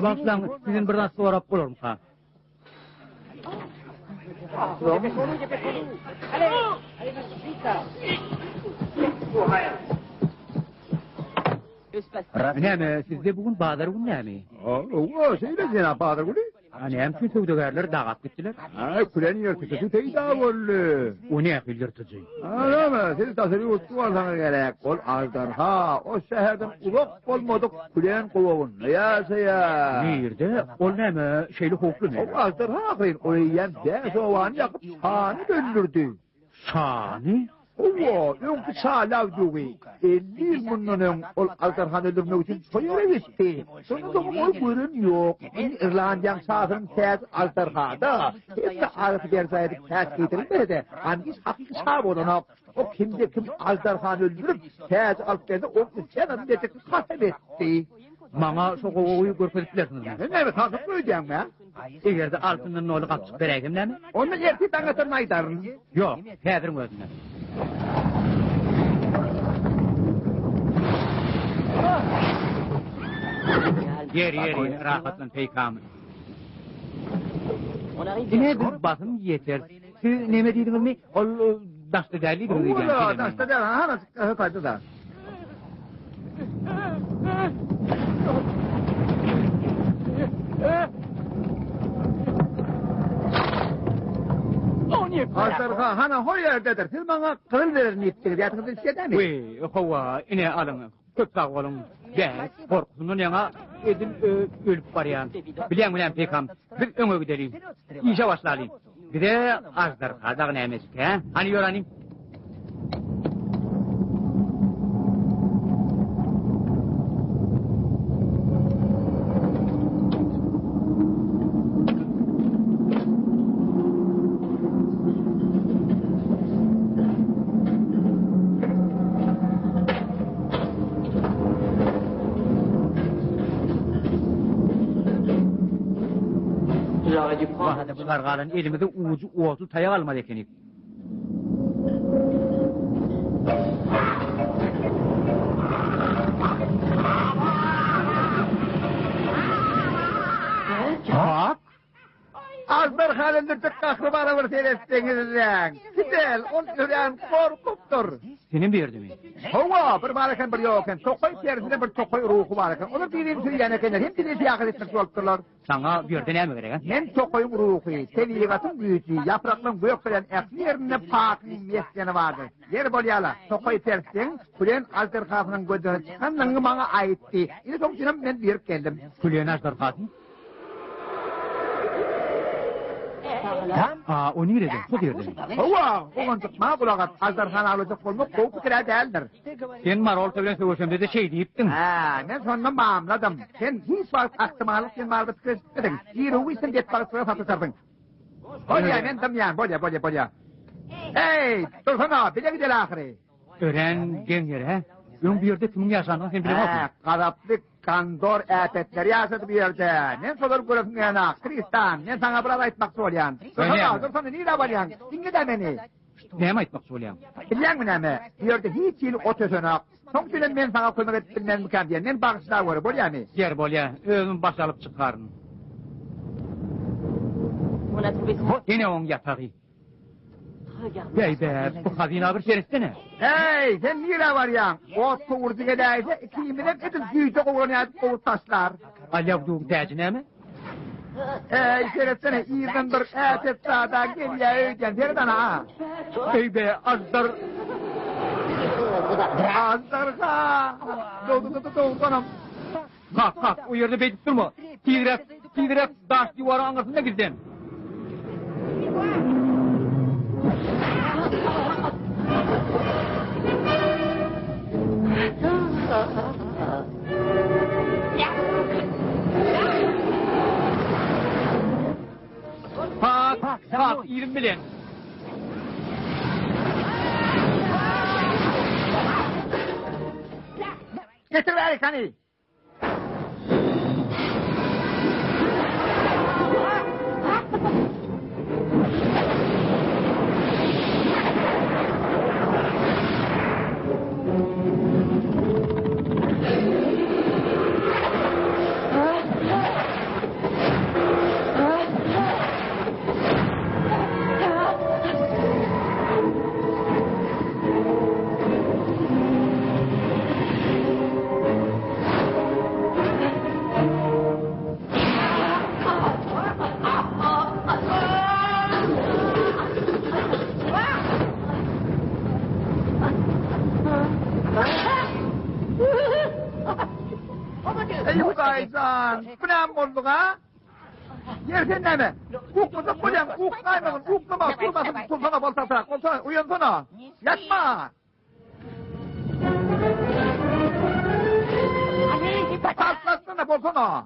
Bağışlan, sizin birden sorap olur mu ha? Neme, sizde bugün Badar günü neme? O şeyle Cenab Bahadır Gülü. Hem tüm sevdögerler dağıt gittiler. Kulenin yırtıcısı teyda golü. O ne akıl yırtıcı? Anam, siz tasarı utku alsanız gerek. Ol azdan ha, o şehirden uzak olmadık kulen kovavun. Ne yasa ya? Nerede? O neme, şeyli hoklu ne? O azdan ha akıyın, o yiyen ders ovanı yakıp şanı döndürdü. Şani? Owa, önkü şalav duvi. 50 yıl bunun ol Altarhan öldürmek için soyura gitti. Sonra da o buyurun yok. İrlandiyan şahının tez Altarhan'da. Hep de ağrıtı gersaydık tez getirilmedi. Hangis hakiki şah olana. O kimde kim Altarhan öldürüp tez alıp geldi. O senin dedik kasem etti. Bana şu kovuyu görkeziplersiniz mi? Ne kasım koyacağım ya? Eğer de altından oğlu kapçık vereyim ne mi? Onu yerti tanıtın aydarın. Yok, Kadir'in özüne. Yeri, rahatlan Peykam'ın. Yine bir basın yeter. Siz neme deydiniz mi? Ol, daşta değerli gibi. Ola, daşta değerli. Ha, nasıl kaydı da? Azdarha, hana hoy yerdedir. Siz bana kırıl verir niyettir. Yatınızı istedi mi? Vey, hova, ine alın. Köp sağ olun. Gel, korkusunun yana edin ölüp barayan. Bilen Peykam, bir öne gidelim. İşe başlayalım. Bir de Azdarha da ne mesut, he? Hani yoranayım? Vahada bunlar kalan elimizde ucu oğuzu tayak almadı ekenik. Bak! Azdarhan öldürdük kahve bana bir seyrettiğinizden. Gidel, on ölen korkuptur. Senin bir yerdi mi? Hova, bir varken bir yokken. Tokoy tersine bir tokoy ruhu varken. Onu birim sürüyenekenler. Hem birisi yakın etmek yoltturlar. Sana bir yerde ne mi gerek? Hem tokoyun ruhu, tevigatın büyücü, yaprakların gök bilen ekli yerine pakın mesleni vardır. Yer bolyala, tokoy tersten, kulen Azdarhan'ın gözüne çıkanlığını bana aitti. İli sonuçta ben bir geldim. Kulen Azdarhan? O nerede? Şu yerden. Owa, oğlan tutma kulagat. Azarhan alacak olmak bu fikre değildir. Sen Marolta bilen söylesem de şey deyiptin. Ben sonra mamladım. Sen hiç var aktımalık sen var bitkis dedin. Yürü sen det balık sonra satırdın. Bolya men tamyan, bolya. Hey, dursana, bile gidel ahire. Ören gengere. Ön bir yerde kimin yaşandığını sen bilemezsin. Karaplık kandor epetleri yaşadı bir yerde. Ne solar görürsün yana, Kristan, ne sana burada aytmak söyleyem. Dursana, neyde var yan? Dinle de beni. Neyme aytmak söyleyem? Bilen mi neyme? Bir yerde hiç yıl otosuna. Son gülen men sana koymak ettirmen mükemmel diye. Men bağışlar var, bolya mı? Yer bolya, özün baş alıp çıkarın. Yine on yatağı. Beybe, bu hazine bir şerefsene. Hey, sen nire var yan? Ot kovurdu gedeyse, kimine edin yüzde kovuranı kovut taşlar. Alyavduğun tecine mi? Hey, şerefsene, iğden bir etet sağda geliye ödyen. Nereden ha? Beybe, azdır. Azdır ha. Doğdu, anam. Kalk, o yerde beydip durma. Tigrek, daş divarı anlasında girdin. Kalk, ilim bilin. Getir ver kanı. Ey Hudayzan, bu ne bozduk ha? Yersen ne mi? Ukmasın kocan, ukmaymadın, uklama, kurmasın, sultana baltasa, kolsana, uyansana. Yatma. Kalklatsana, bolsana.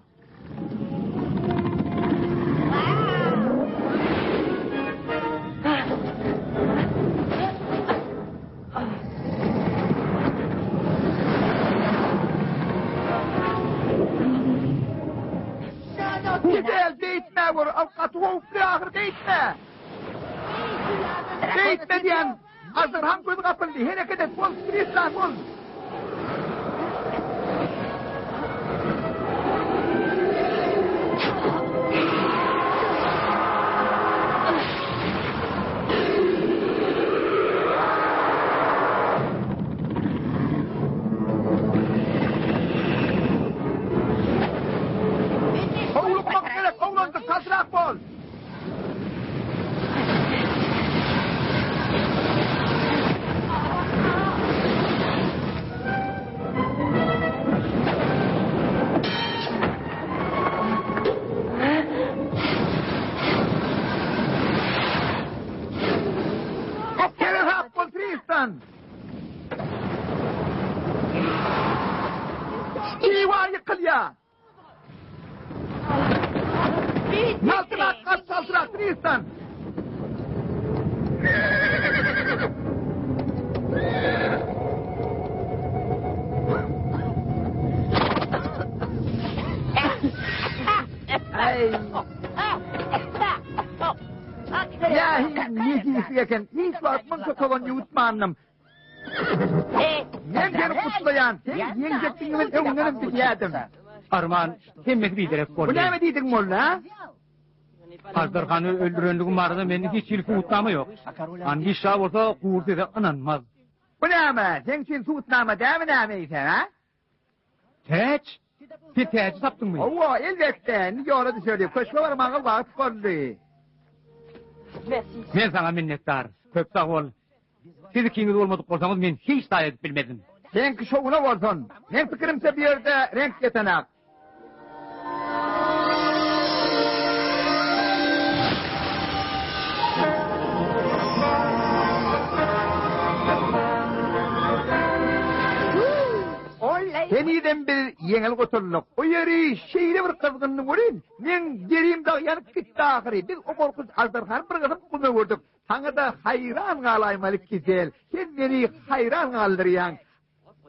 Güzel değitme vur, avukatı uflu ahır değitme. Değitme diyen, hazır ham gözü kapıldı, hareket et, bol, Kristan bol. Kaldırak bol. Kere hap bol Tristan. İyi var yıkıl ya. Saltırak, kaç saltırak, Tristan! Hey! Ya ne diyecekken, hiç vakmın tutulan yutmanım. Ben seni kutlayan, sen yengecektiğimin evlerim biliyordum. Arman, hemmet bildirek Bu ne mi dedin molla? Azdarhanı öldürenliğin marada menin hiç ilki utlamı yok. Hangi şah olsa kuğurdu da ananmaz. Bu ne mi? Sen için tutnama değil mi ne miysen ha? Teç? Bir teci saptın mı? Oo elbette. Niye öyle söylüyor? Koşma var mağıl vakit kondu. Men sana minnettar. Köp sağ ol. Siz ikiniz olmadık olsanız men hiç daha edip bilmedim. Sen ki şovuna olsun. Men fikrimse bir yerde renk yetenek. Yeniden bir yengel gotorluk. O yeri şeýle bir kızgınlyk görün. Men gerimde yanıp gitdi ahiri. Biz o korkunç Azdarhan bir kızım kume gördük. Taňa da hayran galaymalyk güzel. Sen meni hayran galdyrýan.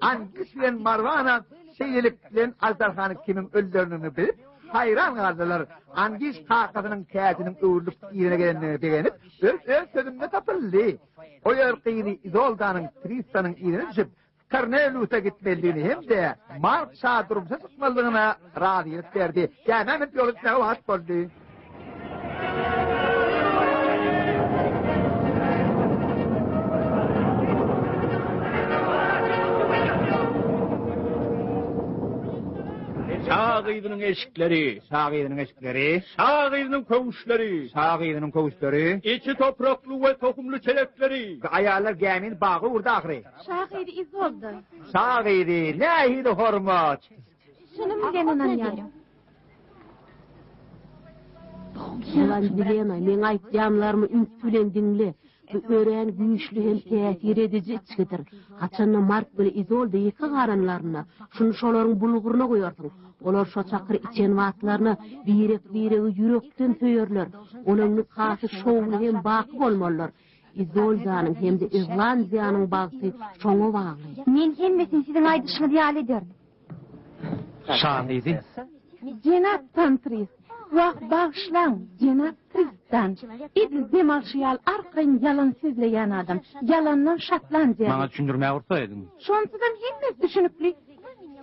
Angis bilen Marwana şeýlelik bilen Azdarhany kimin öldürdüğünü bilip hayran galdylar. Angis kakasynyň käsiniň öwürlük ýerine gelenini begenip, öz sözünde tapyldy. O ýer gyýdy Izoldanyň Tristanyň ýerine düşüp, Karnelus'a gitmeliğini hem de Mark Şadurumsa sıkmalığına razıyet verdi. Yani Mehmet yolu üstüne vaat oldu. Sağıydının eşikleri, Sağıydının eşikleri, sağıydının kövüşleri, sağıydının kovuşları, içi topraklı ve tohumlu çelepleri, ayarlar gemin bağı urda ahri. Şahidi Izolda. Sağıydı, neydi hormat? Şunu bilenin anlayalım. Ulan bileyim, men aýtýanlarmy üns bilen dinle. Bu ören güýçli hem täsir edici içkidir. Haçanna Mark bilen Izolda iki garanlaryna, şunu şolaryň bulguryna goýarsyň. Olar şo çakyr içen wagtlaryna birek-biregi ýürekden söýerler. Olaryň hasy şowly hem baky bolmalylar. Izoldanyň hem de Irlandiýanyň bagy şoňa bagly. Men hemmesini sizin aýdyşyňyzy ýaly ederim. Şahidi. Cenap Tantris. Vah bağışlan, Cenap Tristan. İdil demalşyal arqayn yalan sözleyen adam. Yalandan şatlandy. Maňa düşündirmäge ursaýdyň. Şonsudan hemmes düşünüpli.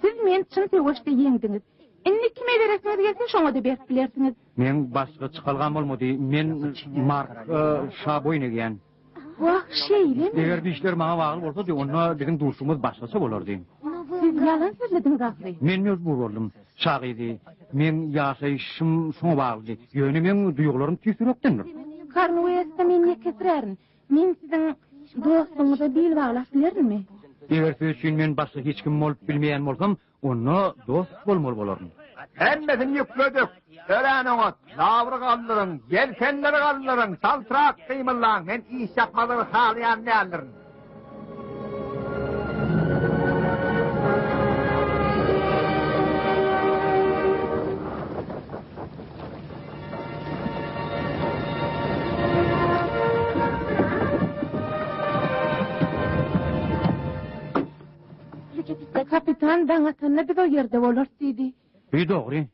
Siz men çyn tegoşda ýeňdiňiz. Inni kime beresiniz gelse şoňa da berip bilersiňiz. Men başga çykalgan bolmady. Men Mark Şaboynegiň. Vah şeýlemi? Eger bir işler maňa bagly bolsa, onda bizim duruşumuz başgaça bolardy. Siz yalan sözlediňiz ahry. Men mezbur boldum. Şahydy. Men ýaşaýşym şoňa bagly. Ýöne men duýgularym tüýsürekdendir. Karnuwesta men ýekeserärin. Men siziň dostuňyzy bil baglap bilermi? Eger söz üçin men başga hiç kim bolup bilmeýän bolsam, onda dost bolmaly bolarym. Hemmesini yükledik. Ören oňat, labry galdyryň, gelkenleri galdyryň, saltrak kıymyllaň, men iş yapmalygy halyan nälerin. Kapitan daňatanna biz o ýerde bolar diýdi. Bir dogry.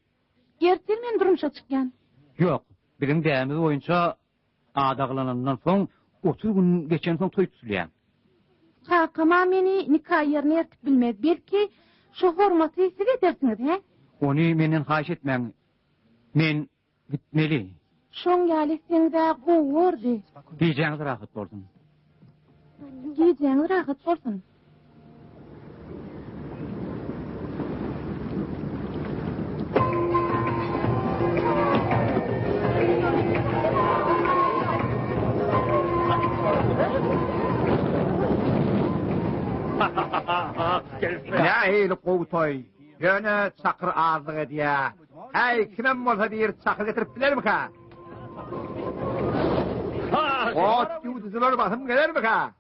Ertel men durmuşa çykýan. Ýok, bizim dämiz boýunça adaglanandan soň 30 gün geçen soň toý tutulýar. Kakama meni nikah ýerine ertip bilmez. Belki şu hormaty siz edersiňiz, he? Ony menden haýyş etmäň. Men gitmeli. Şoň ýaly seňde gowurdy. Diýjäňiz rahat bolsun. Giýjeňiz rahat bolsun. Nähili gowtoy, ýöne çakyr azlyk edýär. Hey, kimem bolsa bir çakyr getirip bilermi ka? Ot ýuwdylar basym gelermi ka?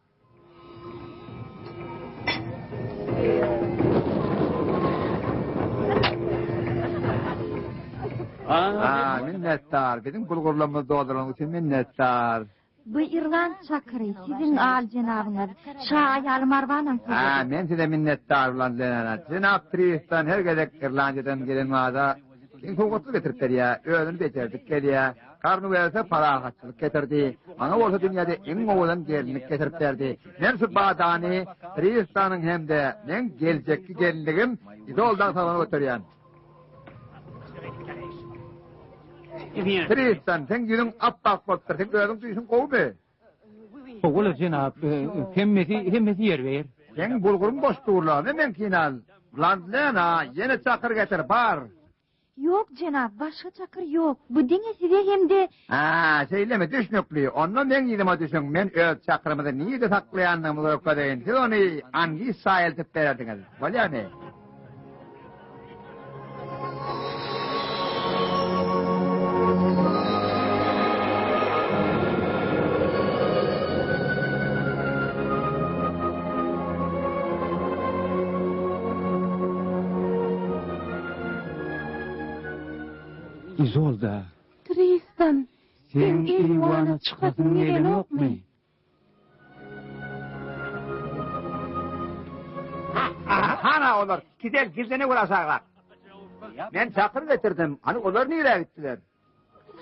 Minnettar. Bizim bulgurlarımız doldurulmak için minnettar. Bu İrland çakırı sizin al cenabınız. Şaýaly Marwanam. Men size minnettar ulan denana. Cenab Tristan her gedek İrlandiya'dan gelen mağaza kim kovgutlu getirip berýär, öňünü beterdik gelýär. Karnu verse para haçlyk getirdi. Ana bolsa dünýäde iň gowulan gelinlik getirip berdi. Men şu badany Tristanyň hemde men geljekki gelinligim Izoldan salanyp öterýän. Tristan, sen ýüzüň appak bolupdyr, sen gözüň duýsun gowmy? Oğul cenap, hemmesi yer ver. Sen bulgurum boş durlar, men kinal. Landlena, yeni çakır getir, bar. Yok cenab, başka çakır yok. Bu dine size hem de... Seyleme düşnükli. Ondan men ýylyma düşün, men öz çakırımda niýede saklaýanlygymy ökdeýin. Siz ony angy saýeltip berdiňiz. Bolýarmy? İzolda. Tristan. Sen eyvana çıkasın neden yok mu? Hana olur. Gider gizlene uğraşarlar. Ben çakır getirdim. Hani onlar nereye gittiler?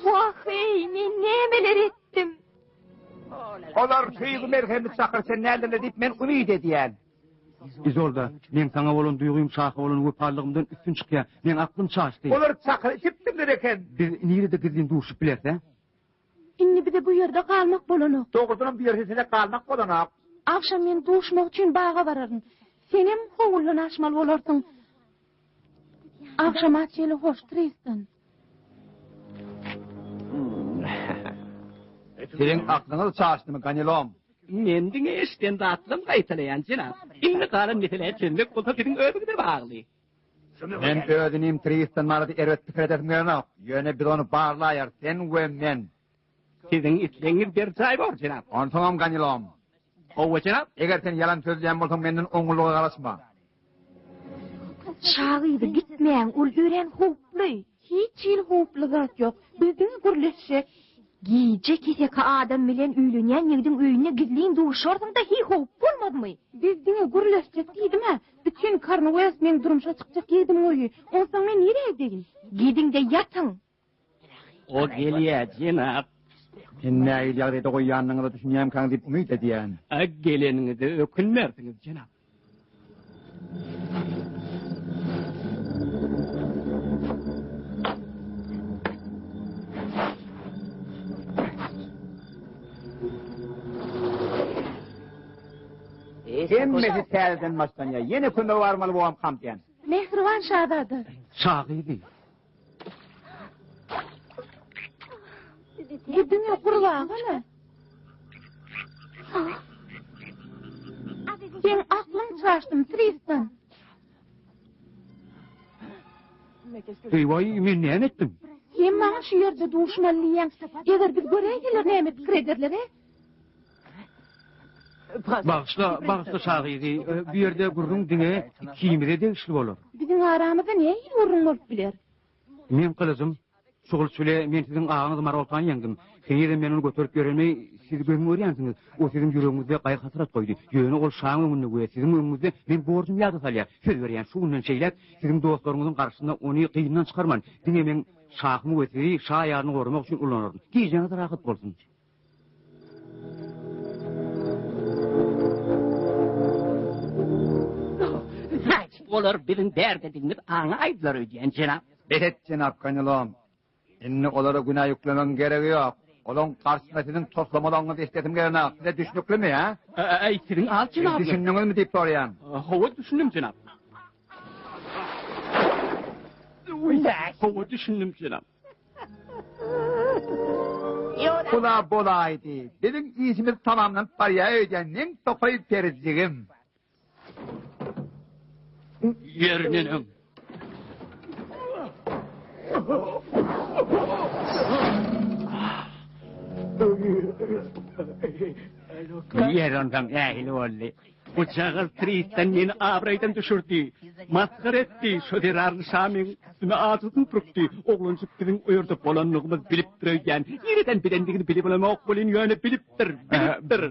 Vah ey, men nemeler ettim. Onlar suyuğu merhemli çakır sen nerede deyip men ümit ediyen. İzolda, men sana olan duyguyum sağı olan öparlığımdan üstün çıkıyor. Men aklım çağıştı. Onlar çakır tiptimdir eken. Biz nerede kızın duşup bilerse? Inni bir de bu yerde kalmak bolanok. Doğrudan bir yerisine kalmak olanak. Akşam men duşmak için bağa vararım. Senem hovullan aşmal olarsın. Akşam açıyla hoş Tristan. Senin aklını çağıştı mı Ganilom? Mending eşten de atlım kaytalayan Cenab. İlmi karın nitele çönmek olsa senin öbürde bağlı. Ben ödüneyim Tristan maradı ervettik ederim. Yöne bir onu bağlayar sen ve men. Sizin itleğiniz bir çay var Cenab. Ontonam Ganilom. Ova Cenab. Eğer sen yalan sözleyen bolsan benden oğulluğa karışma. Şağıydı gitmeyen ul ören huplu. Hiç il huplu zat yok. Bizim gürleşecek. Giyce keseka adam bilen üylünyen yedin öyüne gizliyin duşordun da hi hup bulmadı mı? Bizdine gürleşecek deydim ha. Bütün karnı men durumşa çıkacak yedim oyu. Onsan men nereye deyin? Gidin de yatın. O geliyor Cenab. Sen ne ayıcağda koy yanına düşüneyim kan deyip ümit ediyen. Geleninizi ökünmersiniz Cenab. Hemmesi terden baştan ya. Yeni kunde varmalı bu am kampiyen. Mehrivan şahzadı. Şağıydı. Bu dünya kurulağı hala. Ben aklım çarştım Tristan. Eyvah, men ne ettim? Hem bana şu yerde duşmalliyen. Eğer biz göreye gelir ne emet krederler he? Bağışla Şağıydı. Bir yerde gurrun dine kimide de işli olur. Bizim aramızda ne il vurun olup biler? Men kılızım, şoğul söyle, men sizin ağınızı maroltan yendim. Seni men onu götürüp görelmey, siz gözüm öğrensiniz. O sizin yüreğinizde kayık hatırat koydu. Yönü ol şağın önüne koyar. Sizin önünüzde men borcum yadı salya. Söz veren şu günden şeyler, sizin dostlarınızın karşısında onu kıyından çıkarman. Dine men şağımı götürü, şağ ayarını korumak için ulanırdım. Giyeceğiniz rahat olsun. Olur birin derde dinip ana aydılar ödeyen Cenab. Evet Cenab Ganilom. İnni olara günah yüklemen gereği yok. Olan karşısında sizin toslamalarınızı istedim gelene. Size düşnüklü mü ha? Ay sizin al Cenab. Düşündünüz mü deyip soruyan? Hava düşündüm Cenab. Hava düşündüm Cenab. Kula bolaydı. Bizim işimiz tamamlan paraya ödeyenin topayı terizliğim. Yerinin. Yer ondan ehli oldu. Uçağı Tristan yeni abraydan düşürdü. Maskar etti. Şöderarlı Şam'ın üstüne ağzını pürktü. Oğluncuk bizim uyurdu bolanlığımız bilip duruyken. Yeriden bilendiğini bilip olamak bolin yönü biliptir.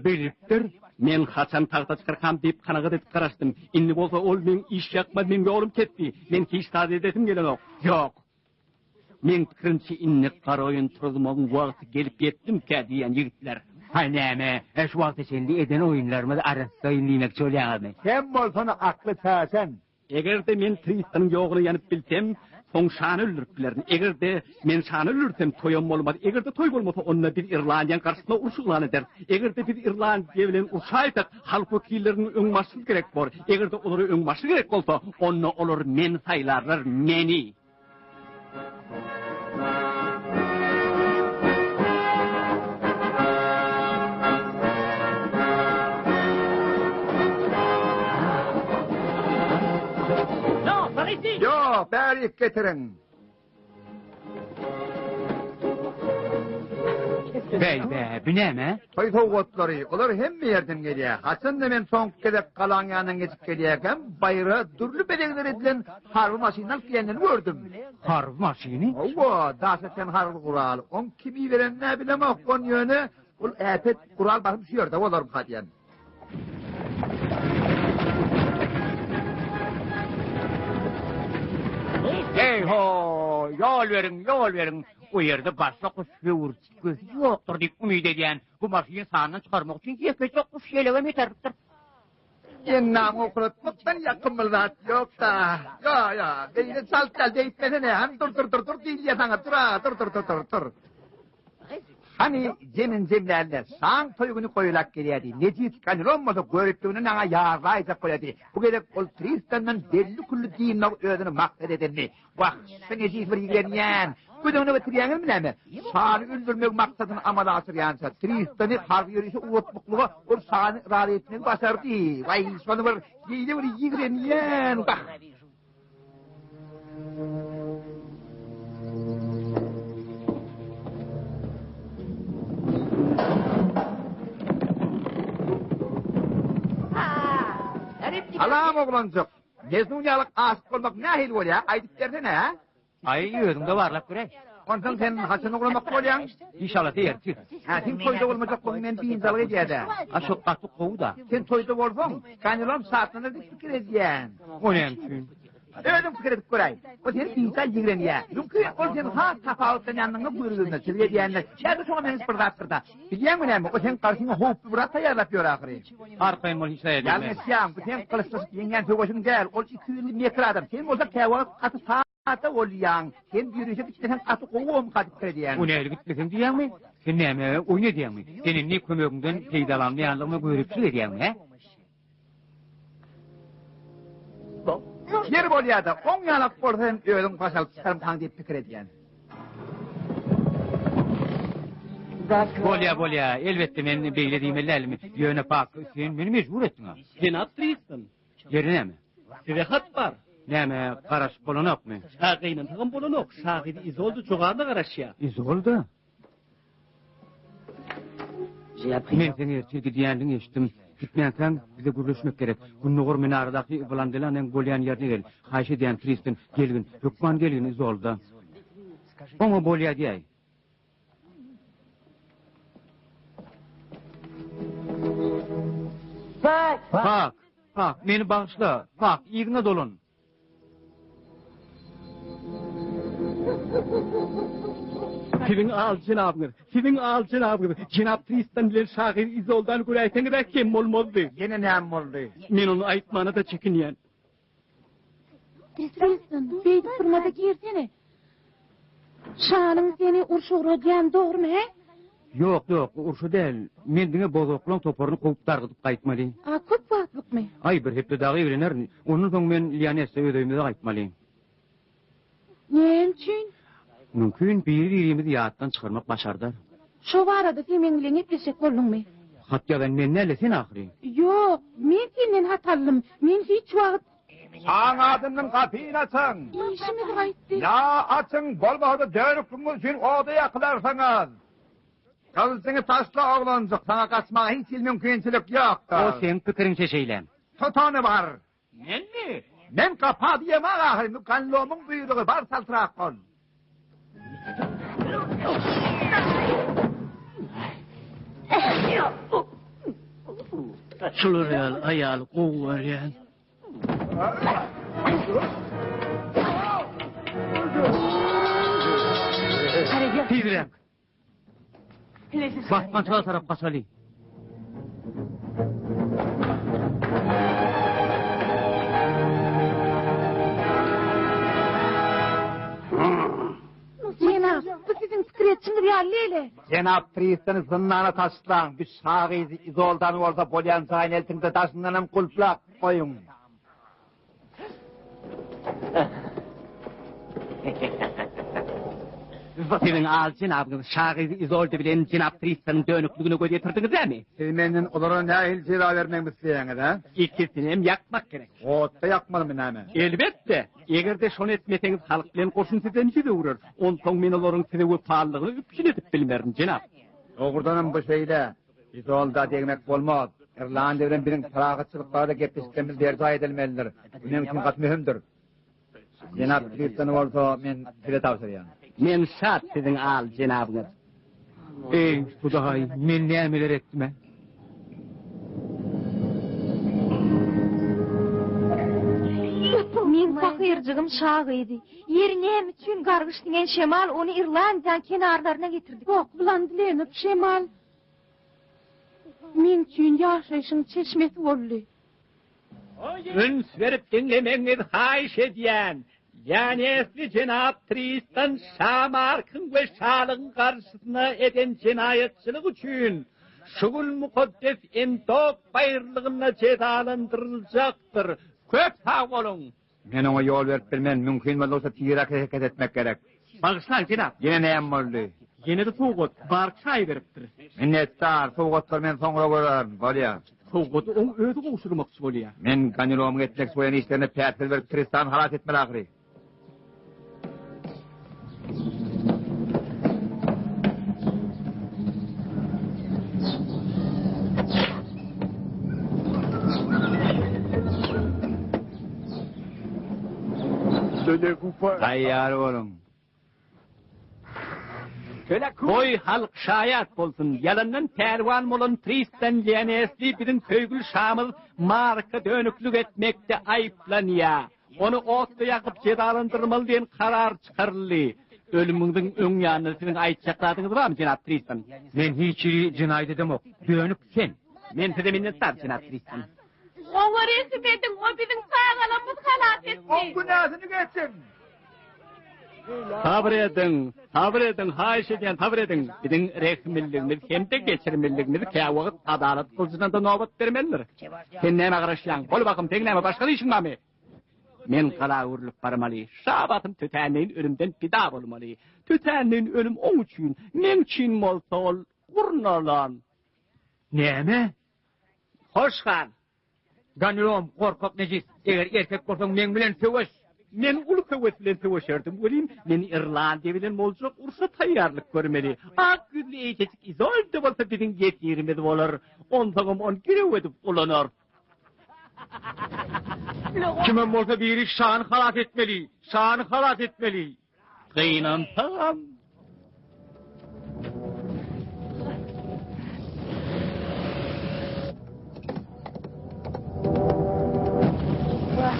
Biliptir. Men haçan tağda çıkarkam deyip kanağı edip karıştım. İnni bolsa ol men iş yapmadı, men oğlum ketdi. Men hiç taze edesim gelen yok. Yok. Men fikrimçi inni karoyun turulmağın vakti gelip yettim ki diyen yigitler. Hay neme, şu vakti şimdi eden oyunlarımı da arasında inlemek söyleyemem. Sen bolsana aklı çağırsan. Eğer de men Tristan'ın yoğunu yanıp bilsem, son şanı öldürüplerini. Eğer de men şanı öldürsem toyum olmadı. Eğer de toy olmadı onunla bir İrlandiyan karşısında urşulan eder. Eğer de bir İrlandiya bilen urşaydık, halk vekillerinin öngmaşı gerek var. Eğer de onları öngmaşı gerek olsa, onunla olur men saylarlar meni. Yo, berik getirin. Bey be, bu näme? Toy soğutları, olar hem mi yerden geliyor? Hasan da men son kedek kalan yanından geçip geliyorken bayrağı türlü bedekler edilen harbi maşinal kendini gördüm. Harp maşini? Ova, dasa sen harbi kural. On kimi veren ne bilem o kon yönü, ol epet kural bakım şu yerde olarım hadiyen. Hey ho, yol verin. O yerde başka kuş gözü yoktur deyip ümid ediyen bu maşini sağından çıkarmak için yekecek kuş şeyleme yeterliktir. Yenna okulatmaktan yakınmıldat yok da. Ya, beyni saltal deyip ne hem dur değil ya sana dur. Hani cemin cemlerle sağın toyugunu koyulak geliyordu. Necit kanil olmadı görüktüğünü nana yarlayacak koyuyordu. Bu gerek ol Tristan'dan belli kullu diyimler ödünü maksat edenli. Bak sen necit bir ilgileniyen. Güdüğünü bitiriyen mi ne mi? Sağını öldürmek maksadını amada asıryansa. Tristan'ı harbi yürüyüşü uğutmukluğu o sağını ırade etmeyi başardı. Vay sonu bir yiyde bir ilgileniyen. Bak. Alam oğlancık. Gezunyalık aşık olmak ne hil ol ya? Aydık derdin ha? Ay yönümde varlap göre. Ondan sen Hasan olmak olayan. İnşallah değil. Ha, sen toyda olmayacak bunu men bir inzalı ediyede. Aşok katı kovu da. Sen toyda olsan, kanilom saatinde de fikir ediyen. O ne mümkün? Öyle fikir edip koray. O senin insan yigren ya. Mümkün o senin ha tafavuttan yanına buyurduğunda çizgi ediyenler. Şerde sonra meniz pırdattırda. Biliyen mi ne mi? O senin karşına hop bir bırak tayarlapıyor ahiri. Arkayım ol hiç ayedin. Yalnız yam, bu senin kılıçlısı yengen soğuşun gel. O 200 metre adam. Senin olsa keva katı saate ol yan. Sen yürüyüşe gitmesen katı kovuğum katı krediyen. O neyle gitmesin diyen mi? Sen neyme oyna diyen mi? Senin ne kömögünden feydalanma yanlığımı görüp sür ediyen mi he? Yer bolyadı, 10 yanak bolsan ölüm başalıp çıkarım tang deyip fikir ediyen. Bolya, elbette men beylediğim ellerimi yöne pak, sen beni mecbur ettin ha. Cenap Tristan. Yerine mi? Size hat var. Neme karaş bolanak mı? Şagıyla tağın bolanok. Şagıydı izoldu çoğarda karaşya. İzoldu. Men seni erçilgi diyendin eşittim. Gitmeyen bize gürleşmek gerek. Günnoğur minaradaki Blandelan'ın bolyan yerine gel. Hayşe diyen Tristan gelgin. Hükman gelgin izoldu. Ona bolya diyey. Bak, beni bağışla. Bak, iğne dolun. Sizin al cenabınız. Cenab Tristan bilen şagir izoldan göreysen de kim olmalı. Yine ne oldu? Men onu aytmana da çekiniyen. Tristan, beydi fırmada girsene. Şanın seni urşuğru diyen doğru mu he? Yok, urşu değil. Men dine bozoklan toporunu kovup dargıtıp kayıtmalıyım. Köp vatlık mı? Ay bir hepte dağı evrener. Onun son men Lianes'e ödeyimde kayıtmalıyım. Ne için? Mümkün bir yerimizi yağıttan çıkarmak başardılar. Şu arada seninle netleşek olun mu? Hatta ben nenneyle sen ahri. Yok, men senden hatallım. Men hiç vakit Sağ adının kapıyı açın. işimiz kayıttı. Ya açın, bolmadı dönüklüğünüz için odaya kılarsınız. Kılıçını taşla oğlancık, sana kaçmaya hiç mümkünçülük yok. O sen fikrince şeylem. Tutanı var. Ne mi? Men kapa diyemem ahir, mükanlomun buyruğu var saltırak ol. Şulurayal ayal kovvaryan. Tizrem. Basman sağ taraf kaçalı. Cenab, bu sizin fikretçiniz realliyle. Cenab Tristan'ı zınnana taşlan, bir şahizi izoldan orada bolyan sahin eltinde taşınlanım kulplak koyun. Senin al cenabınız şagıydı izoldu bilen Cenab Tristan'ın dönüklüğünü gödetirdiniz değil mi? Siz menin olara ne hil cira vermek isteyeniz ha? İkisini hem yakmak gerek. Otta yakmalı mı neyme? Elbette. Eğer de şunu etmeseniz halk bilen koşun size nice de uğrar. Ondan men olorun size bu pahalılığını üpçün edip bilmerim cenab. Oğurdanın bu şeyle, İzolda demek olmaz. İrlanda bilen birin taraqatçılıklarda gepleşiklerimiz berza edilmelidir. Benim için kat mühimdir. Cenab Tristan olsa men size tavsiye. Men şart sizin al cenabınız. Ey Hudaý, men nämeler etdim? Men fakirjigim şag idi. Ýerine üçin gargyş diýen şemal onu Irlandiýa kenarlaryna getirdi. Yok, bulan dilenip şemal. Men üçün yaşayışın çeşmesi boldy. Üns verip dinlemeňiz haýyş edýän. Yani esli Cenab Tristan Şamarkın ve Şalın karşısına eden cinayetçilik üçün şugul mukaddes entok bayırlığına cezalandırılacaktır. Köp sağ olun. Men ona yol verip bilmen, mümkün bolsa tiýrak hareket etmek gerek. Bağışlayın Cenab. Yine näme boldy? Yine de soğuk bark çay veripdir. Minnettar, soğuklar men soňra görürüm, bolýa. Soğuk on özü goşurmakçy bolýar. Men Ganilom etmek soýan işlerini pätil verip Tristan halat etmeli ahry. Tayyar olun. Koy halk şayat bolsun. Yalandan perwan bolan Tristan Yenesli bizim köygül şamıl marka dönüklük etmekte ayıplanýar. Onu otda yakıp cezalandırmalı diyen karar çıkarılı. Ölümüňiň öň ýanyny siziň aýtjaklaryňyz barmy Cenab Tristan? Men hiç cinayet edemok. Dönüp sen. Men size minnettar Cenab Tristan. Oňa resim edin, o bizim sağalamyz halat etdi. O günahyny geçsin. Sabır edin, haýyş edýän sabır edin. Biziň rehimligimiz hem de geçirmeliligimiz käwagt adalet kılçyna da nobat bermelidir. Sen näme garaşýaň? Bol bakym, teň näme başga işiň barmy? Men kala urlup barmaly. Şabatym tütänliň ölümden pida bolmaly. Tütänliň ölüm oň üçin, men üçin bolsa ol urnalan. Näme? Hoşgan. Ganilom korkak nejis. Eger erkek bolsaň men bilen söwüş. Men ulu köwet bilen söwüşerdim. Bolim, men Irlandiýa bilen boljak ursa taýýarlyk görmeli. Ak güzli eýjek izolda bolsa biziň ýetýärimiz bolar. Ondaňam on girew edip ulanar. Kimen bolsa biri şany halat etmeli. Şany halat etmeli. Gynantam.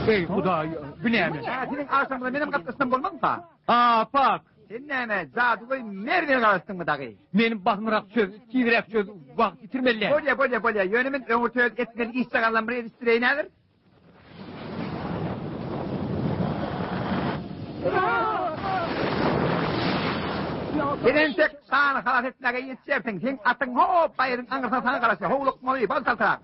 Ey Hudaý, bu näme? Senin arşamda benim kaptısım bolmazsa? Pak. Sen näme? Zadygy merden garaşdyňmy dagy? Menim bahmyrak söz, tiýrek söz wagt bitirmeli. Bolýa. Ýönümin öňü töz etmeli işçagalan bir istireynedir. Birintek sana halat etmege yetişersin. Sen atın hop bayırın anırsan sana karşı. Hoğluk molayı bal saltıra.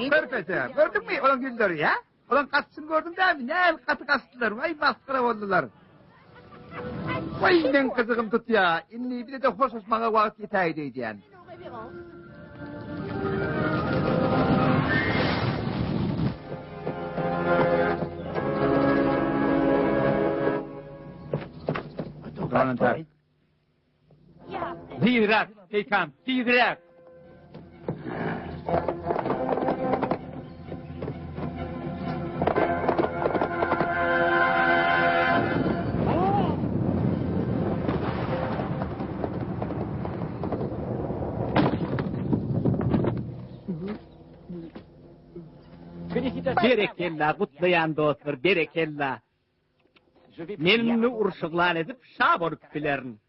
Körpese, gördün mü olan gülleri ya? Olan katsın gördün değil mi? Ne katı kastılar, vay maskara oldular. Vay ben kızığım tut ya, inni bir de hoş bana vakit yeteydi yani. Tiýrek, Peýkam, tiýrek. Berekella, kutlayan dostlar, berekella. Menimni urşuglan edip şab olup bilerin.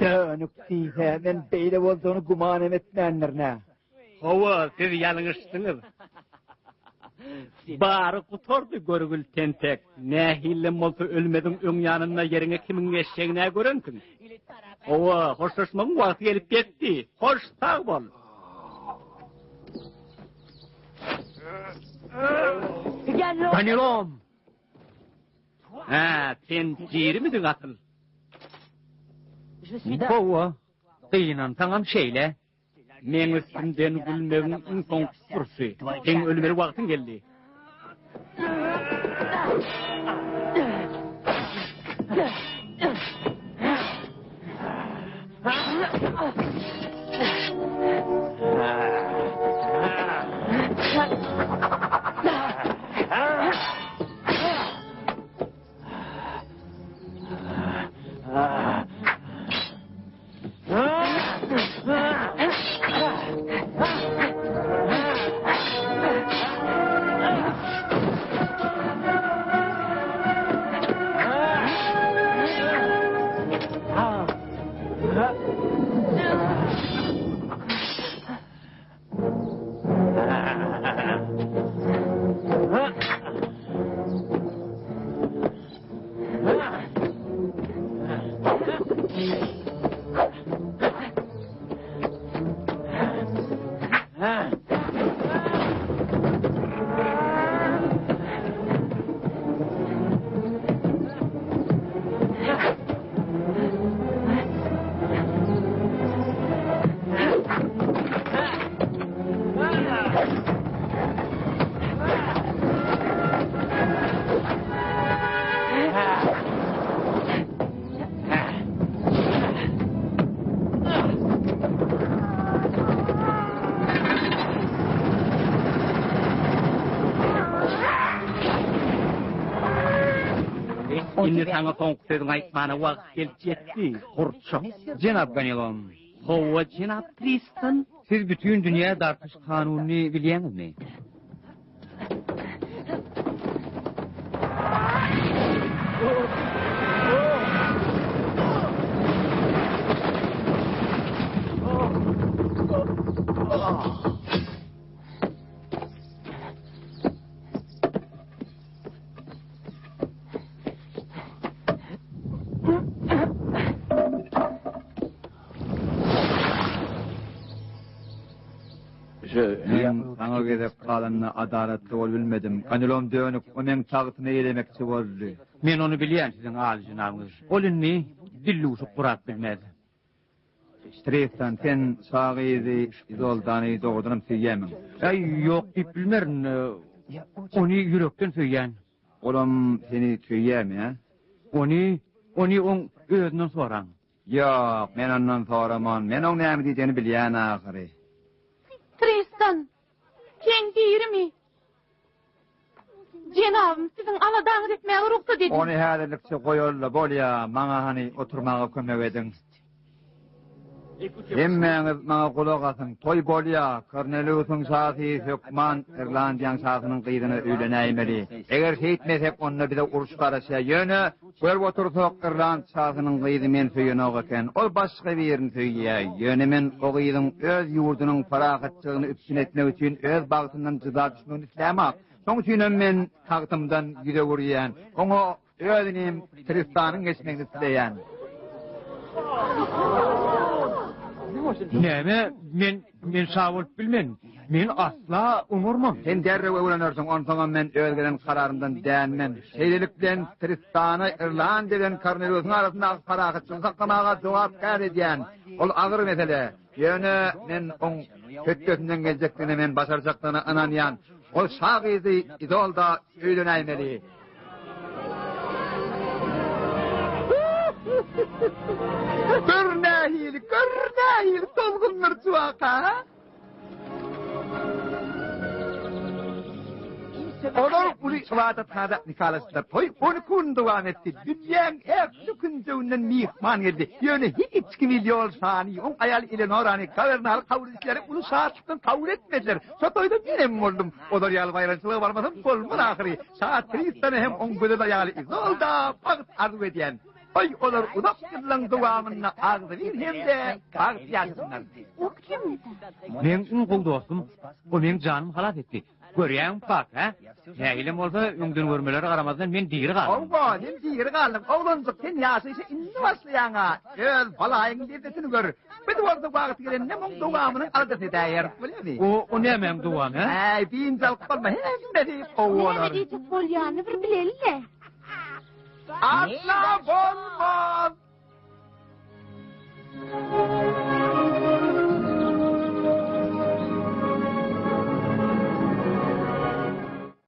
Dönük diye ben beyle olduğunu guman etmeyenlerine. Hova, siz yanılıştınız. Barı kutordu görgül tentek. Ne hillem olsa ölmedin ön yanına yerine kimin eşeğine görüntün. Hova, hoşlaşmanın vakti gelip yetti. Hoş sağ bol. Ganilom! Ha, sen ciri miydin atıl? Hova, kıyınan tamam şeyle. Men üstünden gülmeğin en son kursu. Sen ölmeli vaktin geldi. İndi sana son sözün aytmana vakit gelip yetti. Kurtçuk. Cenab Ganilom, Hova Cenab Tristan. siz bütün dünya dartış kanununu biliyorsunuz mu? Ben sana gezip kalanına adaletli ol bilmedim. Kanilom dönük onun tağıtını eylemekçi oldu. Men onu biliyen sizin âli cınavınız. Olunni, dilli uçuk kurat bilmez. Tristan sen sağıydı izoldanı doğdunum süyyemin. Ay yok deyip bilmerin, onu yürekten söyleyen. Olam seni süyyem ya. Onu on özünden soran. Yok men ondan soraman. Men onun näme diyeceğini bilýän ahiri. Tristan, sen dirimi? Cenabım, sizin aladağınız etmeye ruhsat edin. Onu häzirlikçe goýarla bolýa, maňa hani oturmaga kömek edin. Hemmeňiz maňa kulak asyn, toy bolýa, Kornelius'un şahsy hökman Irlandiýanyň şahsynyň gyýdyna öýlenäýmeli. Eger şeýitmesek onda bize uruş garaşa ýöne, görüp otursak Irland şahsynyň gyýdy men söýenok eken, ol başga bir ýerini söýýär. Ýöne men o gyýdyň öz ýurdunyň parahatçylygyny üstün etmek üçin öz bagtyndan jyda düşmegini islämak. Şoň üçin men tagtymdan ýüze görýän, oňa özünim Tristanyň geçmegini isleýän. Näme, men sağ bilmen. Men asla umurmam. Sen derrew öwrenirsiň, onsoňa men özgeden kararymdan dänmen. Şeýlelik bilen Tristany Irlandiýadan Kornelius'un arasyndaky parahatçylygy saklamaga jogapkar edýän. Ol agyr mesele. Ýöne men oň kötgesinden geljekdigine men başarjakdygyna inanýan. Ol şahyzy izolda öýlenäýmeli. Görnähil, tolgunlar çuaka. Olur uli ibadatxanada nikalaştılar. Toy 12 gün devam etti. Dünyanın hepsi künceğinden mihman geldi. Yöne hiç kim milyon sani. On ayal ile norani kavernal kavul işleri ulu saatlıktan kavul etmediler. Sotoyda benim oldum. Odur yal bayrancılığı varmadım. Kolmun ahiri. Saat Tristan'ı hem on güde dayalı izolda. Vakit arzu ediyen. Oy olar udap yıllan duvamına ağzı bir hem de bağıt yazsınlar. O kim? Men ün dostum, o men canım halat etdi. Görýän bak, ha? Näilim bolsa üňden görmeleri garamazdan men diýir galym. Owa, nem diýir galym. Oğlanjyk sen ýaşaýsa indi başlaýaňa. Öz balaýyň diýdesini gör. Bir orada bağıt gelen ne mung duvamynyň aldaty daýar, bilýärmi? O näme dugam, ha? Ay, biňjal bolma, hemme diýip owalar. Ne diyecek bolýany bir bileli. Atla bolma!